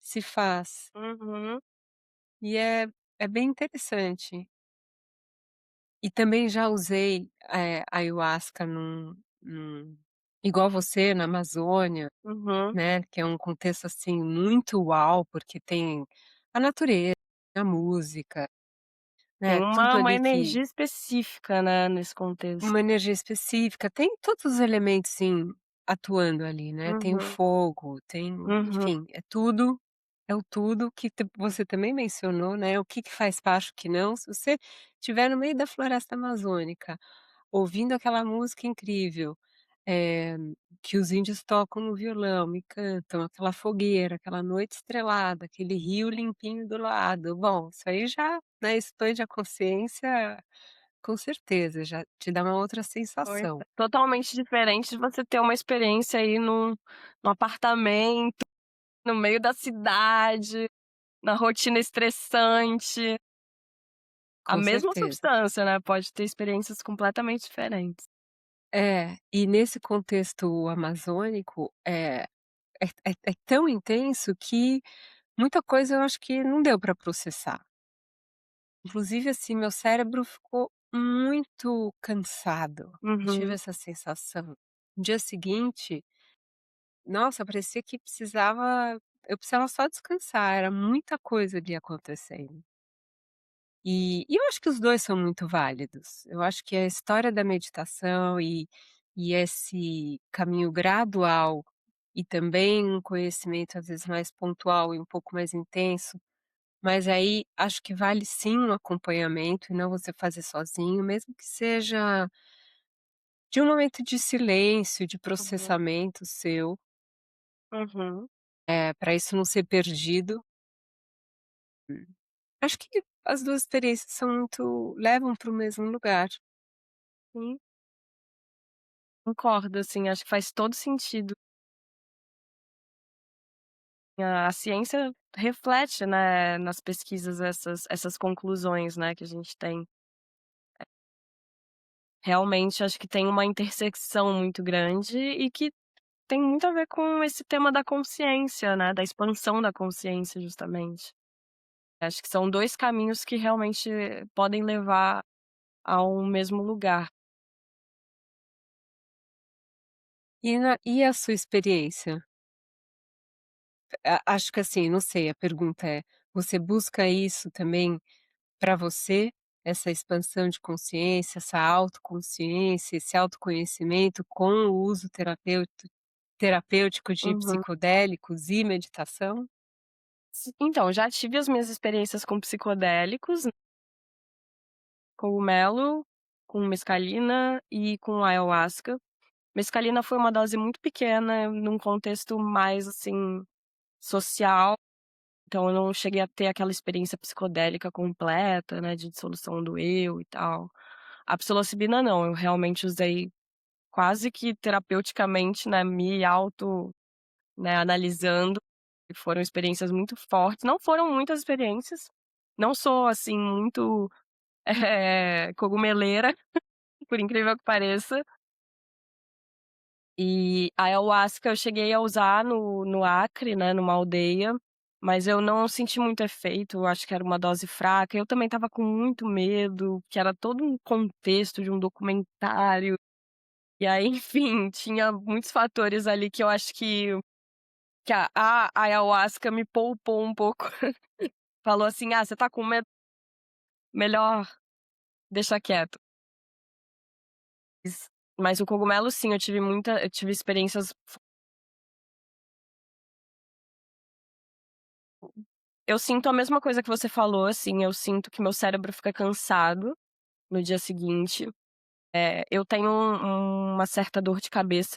se faz.
uhum,
E é bem interessante. E também já usei, ayahuasca igual você, na Amazônia,
uhum.
né, que é um contexto, assim, muito uau, porque tem a natureza, a música,
Tem
né,
uma
tudo
uma
ali que
energia específica, né, nesse contexto.
uma energia específica, tem todos os elementos, sim, atuando ali, né, tem o
Uhum,
fogo, tem
uhum,
enfim, é o tudo que você também mencionou, né, o que que faz parte, o que não. Se você estiver no meio da floresta amazônica, ouvindo aquela música incrível, eh, que os índios tocam no violão e cantam, aquela fogueira, aquela noite estrelada, aquele rio limpinho do lado, bom, isso aí já, né, expande a consciência com certeza, já te dá uma outra
pois é.
sensação.
Totalmente diferente de você ter uma experiência aí num apartamento, no meio da cidade, na rotina estressante. A
Com
mesma
certeza.
substância, né, pode ter experiências completamente diferentes.
É, e nesse contexto amazônico, é tão intenso que muita coisa eu acho que não deu para processar. Inclusive, assim, meu cérebro ficou muito cansado. Eu tive
Uhum,
essa sensação. No dia seguinte, nossa, parecia que eu precisava só descansar, era muita coisa ali acontecendo. E eu acho que os 2 são muito válidos. Eu acho que a história da meditação e esse caminho gradual, e também um conhecimento, às vezes, mais pontual e um pouco mais intenso, mas aí acho que vale sim um acompanhamento e não você fazer sozinho, mesmo que seja de um momento de silêncio, de
uhum,
processamento seu,
uhum.
para isso não ser perdido. Acho que as 2 experiências são muito levam para o mesmo lugar.
Sim, concordo, assim, acho que faz todo sentido. A ciência reflete, né, nas pesquisas essas conclusões, né, que a gente tem. Realmente acho que tem uma intersecção muito grande e que tem muito a ver com esse tema da consciência, né, da expansão da consciência justamente. Acho que são 2 caminhos que realmente podem levar a um mesmo lugar.
E a sua experiência? Acho que assim, não sei, a pergunta é: você busca isso também para você? Essa expansão de consciência, essa autoconsciência, esse autoconhecimento com o uso terapêutico de
Uhum.
psicodélicos e meditação?
Então, já tive as minhas experiências com psicodélicos, cogumelo, com mescalina e com ayahuasca. Mescalina foi uma dose muito pequena, num contexto mais, assim, social, então eu não cheguei a ter aquela experiência psicodélica completa, né, de dissolução do eu e tal. A psilocibina não, eu realmente usei quase que terapeuticamente, né, me auto, né, analisando, e foram experiências muito fortes. Não foram muitas experiências, não sou, assim, muito, cogumeleira, por incrível que pareça. E a ayahuasca eu cheguei a usar no Acre, né, numa aldeia, mas eu não senti muito efeito, eu acho que era uma dose fraca. Eu também estava com muito medo, que era todo um contexto de um documentário, e aí, enfim, tinha muitos fatores ali que eu acho que a ayahuasca me poupou um pouco. Falou assim: "Ah, você tá com medo? Melhor deixar quieto". Mas o cogumelo sim, eu tive experiências. Eu sinto a mesma coisa que você falou, assim, eu sinto que meu cérebro fica cansado, no dia seguinte. Eu tenho uma certa dor de cabeça,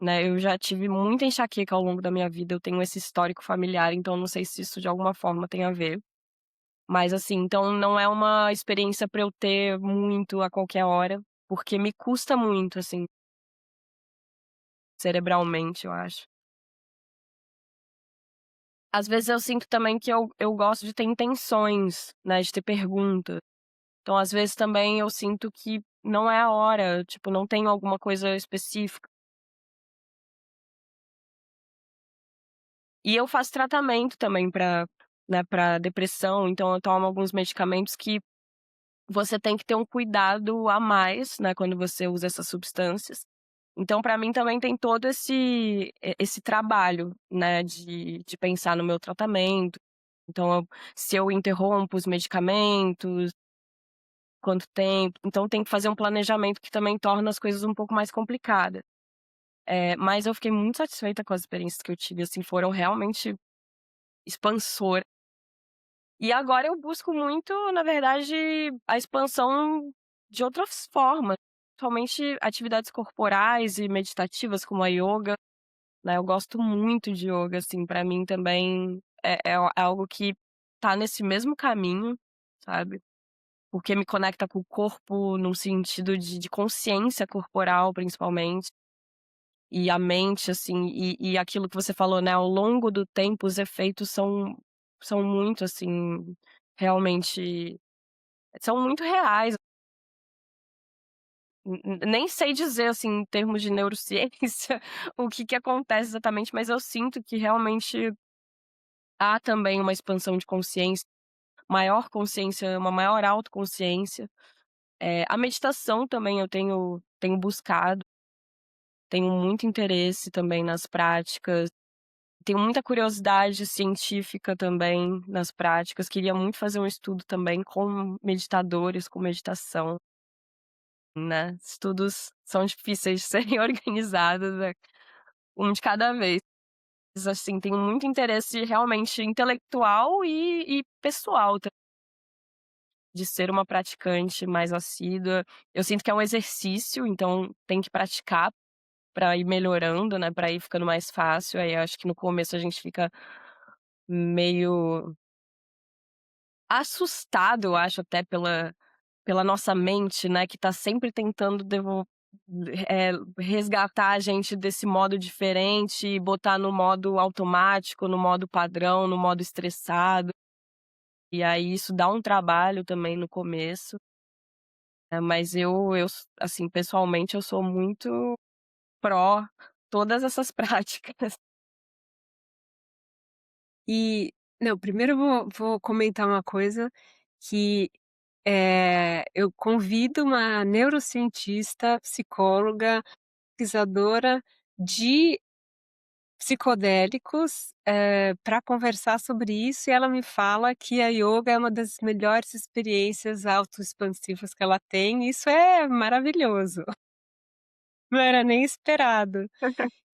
né, eu já tive muita enxaqueca ao longo da minha vida, eu tenho esse histórico familiar, então não sei se isso de alguma forma tem a ver. Mas assim, então não é uma experiência pra eu ter muito a qualquer hora, porque me custa muito, assim, cerebralmente, eu acho. Às vezes eu sinto também que eu gosto de ter intenções, né, de ter perguntas. Então, às vezes também eu sinto que não é a hora, tipo, não tenho alguma coisa específica. E eu faço tratamento também pra depressão, então eu tomo alguns medicamentos que você tem que ter um cuidado a mais, né, quando você usa essas substâncias. Então pra mim também tem todo esse trabalho, né, de pensar no meu tratamento. Então se eu interrompo os medicamentos, quanto tempo, então tem que fazer um planejamento que também torna as coisas um pouco mais complicadas. Mas eu fiquei muito satisfeita com as experiências que eu tive, assim, foram realmente expansoras. E agora eu busco muito, na verdade, a expansão de outras formas, principalmente atividades corporais e meditativas como a yoga, né, eu gosto muito de yoga, assim, pra mim também é algo que tá nesse mesmo caminho, sabe, porque me conecta com o corpo num sentido de consciência corporal, principalmente, e a mente, assim, e aquilo que você falou, né, ao longo do tempo os efeitos são muito, assim, realmente são muito reais. Nem sei dizer, assim, em termos de neurociência, o que que acontece exatamente, mas eu sinto que realmente há também uma expansão de consciência, maior consciência, uma maior autoconsciência. A meditação também eu tenho buscado, tenho muito interesse também nas práticas, tenho muita curiosidade científica também nas práticas, queria muito fazer um estudo também com meditadores, com meditação. Né, estudos são difíceis de serem organizados, um de cada vez. Mas, assim, tenho muito interesse realmente intelectual e pessoal de ser uma praticante mais assídua. Eu sinto que é um exercício, então tem que praticar pra ir melhorando, né, pra ir ficando mais fácil, aí acho que no começo a gente fica meio assustado, eu acho, até pela nossa mente, né, que tá sempre tentando resgatar a gente desse modo diferente e botar no modo automático, no modo padrão, no modo estressado. E aí isso dá um trabalho também no começo, mas assim, pessoalmente eu sou muito pró todas essas práticas.
E não, primeiro eu vou comentar uma coisa que, eu convido uma neurocientista, psicóloga, pesquisadora de psicodélicos, pra conversar sobre isso, e ela me fala que a ioga é uma das melhores experiências autoexpansivas que ela tem, e isso é maravilhoso. Não era nem esperado.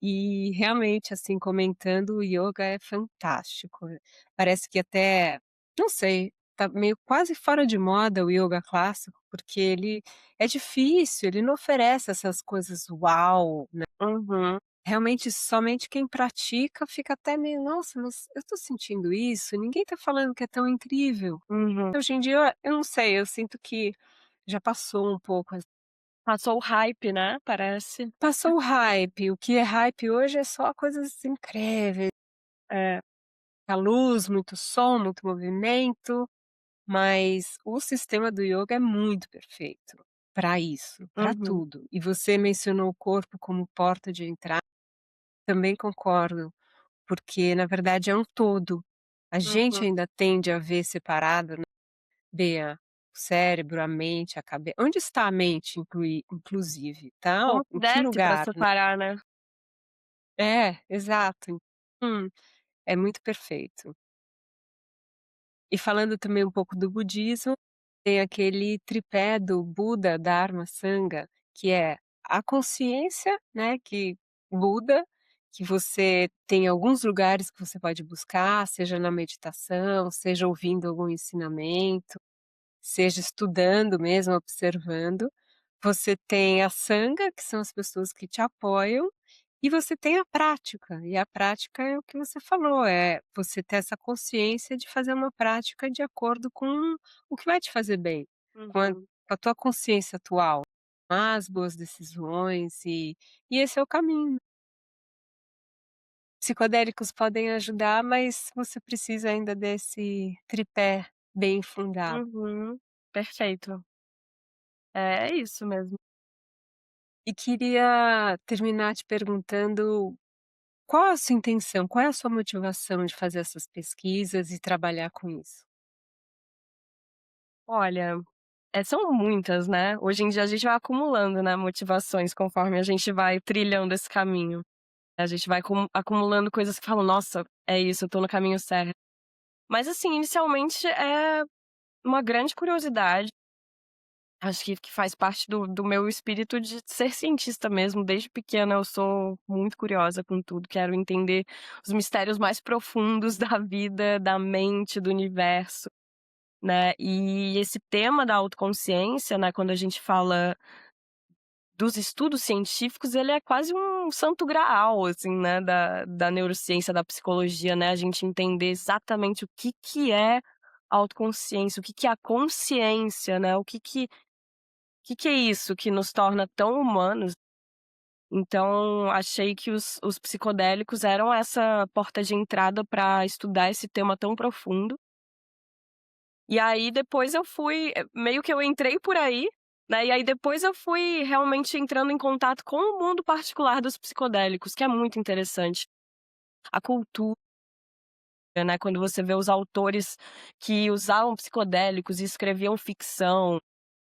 E realmente, assim, comentando, o ioga é fantástico. Parece que até, não sei, tá meio quase fora de moda o ioga clássico, porque ele é difícil, ele não oferece essas coisas "uau", né.
Uhum,
Realmente, somente quem pratica fica até meio: "Nossa, mas eu tô sentindo isso, ninguém tá falando que é tão incrível".
uhum.
Hoje em dia, eu não sei, eu sinto que já passou um pouco.
Passou o hype, né, parece.
Passou o hype, o que é hype hoje é só coisas incríveis,
É.
a luz, muito som, muito movimento, mas o sistema do ioga é muito perfeito para isso, para
Uhum,
tudo. E você mencionou o corpo como porta de entrada, também concordo, porque na verdade é um todo. A gente
uhum.
ainda tende a ver separado, né, Bea, o cérebro, a mente, a cabeça. Onde está a mente inclusive, tá?
Como se
Em que
desse pra
lugar, né?
separar, né.
É, exato. É muito perfeito. E falando também um pouco do budismo, tem aquele tripé do Buda, Dharma, Sangha, que é a consciência, né, que Buda, que você tem alguns lugares que você pode buscar, seja na meditação, seja ouvindo algum ensinamento. seja estudando mesmo, observando. Você tem a sanga, que são as pessoas que te apoiam, e você tem a prática, e a prática é o que você falou, é você ter essa consciência de fazer uma prática de acordo com o que vai te fazer bem,
Uhum,
com a tua consciência atual, tomar as boas decisões e esse é o caminho. Psicodélicos podem ajudar, mas você precisa ainda desse tripé bem fundado.
uhum. Perfeito. É isso mesmo.
E queria terminar te perguntando qual a sua intenção, qual é a sua motivação de fazer essas pesquisas e trabalhar com isso?
Olha, são muitas, né. Hoje em dia a gente vai acumulando, né, motivações conforme a gente vai trilhando esse caminho. A gente vai acumulando coisas que falam: "Nossa, é isso, eu tô no caminho certo". Mas assim, inicialmente é uma grande curiosidade, acho que faz parte do meu espírito de ser cientista mesmo, desde pequena eu sou muito curiosa com tudo, quero entender os mistérios mais profundos da vida, da mente, do universo, né. E esse tema da autoconsciência, né, quando a gente fala dos estudos científicos, ele é quase um santo graal, assim, né, da neurociência, da psicologia, né, a gente entender exatamente o que é autoconsciência, o que é a consciência, né, o que é isso que nos torna tão humanos. Então, achei que os psicodélicos eram essa porta de entrada para estudar esse tema tão profundo. E aí depois eu fui meio que eu entrei por aí, né, e aí depois eu fui realmente entrando em contato com o mundo particular dos psicodélicos, que é muito interessante. A cultura, né, quando você vê os autores que usavam psicodélicos e escreviam ficção,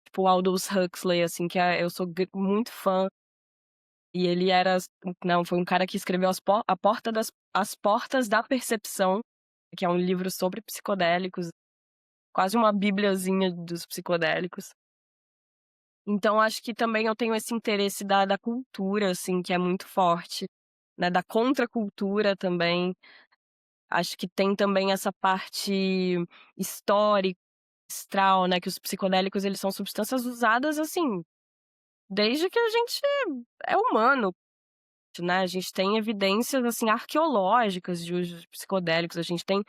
tipo Aldous Huxley, assim, eu sou muito fã, e ele era não, foi um cara que escreveu As Portas da Percepção, que é um livro sobre psicodélicos, quase uma bibliazinha dos psicodélicos. Então acho que também eu tenho esse interesse da cultura, assim, que é muito forte, né, da contracultura também. Acho que tem também essa parte histórica, ancestral, né, que os psicodélicos eles são substâncias usadas, assim, desde que a gente é humano, né. A gente tem evidências, assim, arqueológicas de uso de psicodélicos, a gente tem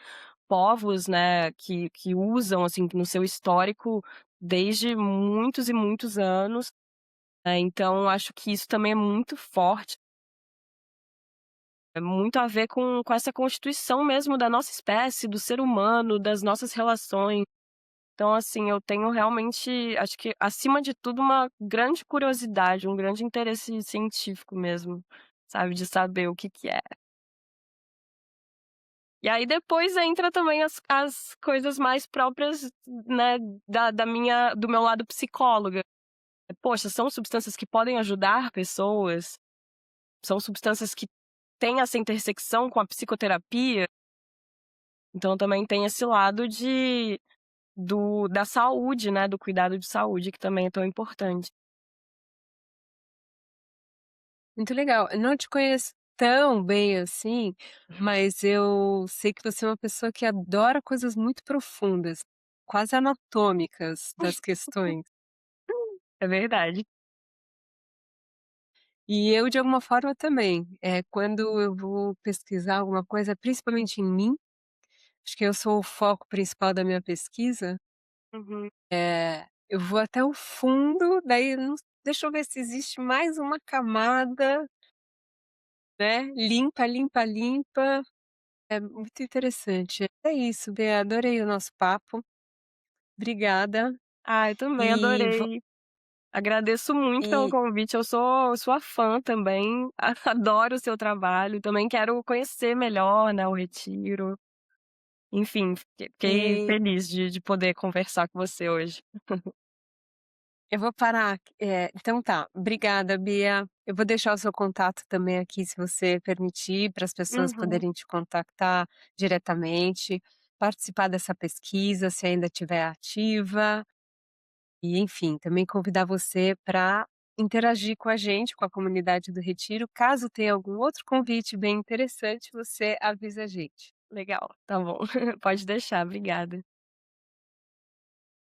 povos, né, que usam, assim, no seu histórico desde muitos e muitos anos. Então acho que isso também é muito forte, é muito a ver com essa constituição mesmo da nossa espécie, do ser humano, das nossas relações. Então, assim, eu tenho realmente, acho que acima de tudo, uma grande curiosidade, um grande interesse científico mesmo, sabe, de saber o que é. E aí depois entra também as coisas mais próprias, né, do meu lado psicóloga. Poxa, são substâncias que podem ajudar pessoas, são substâncias que têm essa intersecção com a psicoterapia, então também tem esse lado da saúde, né, do cuidado de saúde, que também é tão importante.
Muito legal. Eu não te conheço tão bem assim, mas eu sei que você é uma pessoa que adora coisas muito profundas, quase anatômicas das questões.
É verdade.
E eu, de alguma forma, também. Quando eu vou pesquisar alguma coisa, principalmente em mim, acho que eu sou o foco principal da minha pesquisa,
Uhum.
eu vou até o fundo, daí eu não deixa eu ver se existe mais uma camada, né, limpa, limpa, limpa. É muito interessante. É isso, Bea, adorei o nosso papo. Obrigada.
Ah, eu também
E vo
adorei. Agradeço muito pelo
e
convite, eu sou sua fã também, adoro o seu trabalho, também quero conhecer melhor, né, o retiro. Enfim, fiquei
e
feliz de poder conversar com você hoje.
eu vou parar então tá, obrigada, Bia. Eu vou deixar o seu contato também aqui, se você permitir, para as pessoas
Uhum,
poderem te contactar diretamente, participar dessa pesquisa, se ainda estiver ativa. E, enfim, também convidar você para interagir com a gente, com a comunidade do Retiro. Caso tenha algum outro convite bem interessante, você avisa a gente.
legal, tá bom. Pode deixar, obrigada.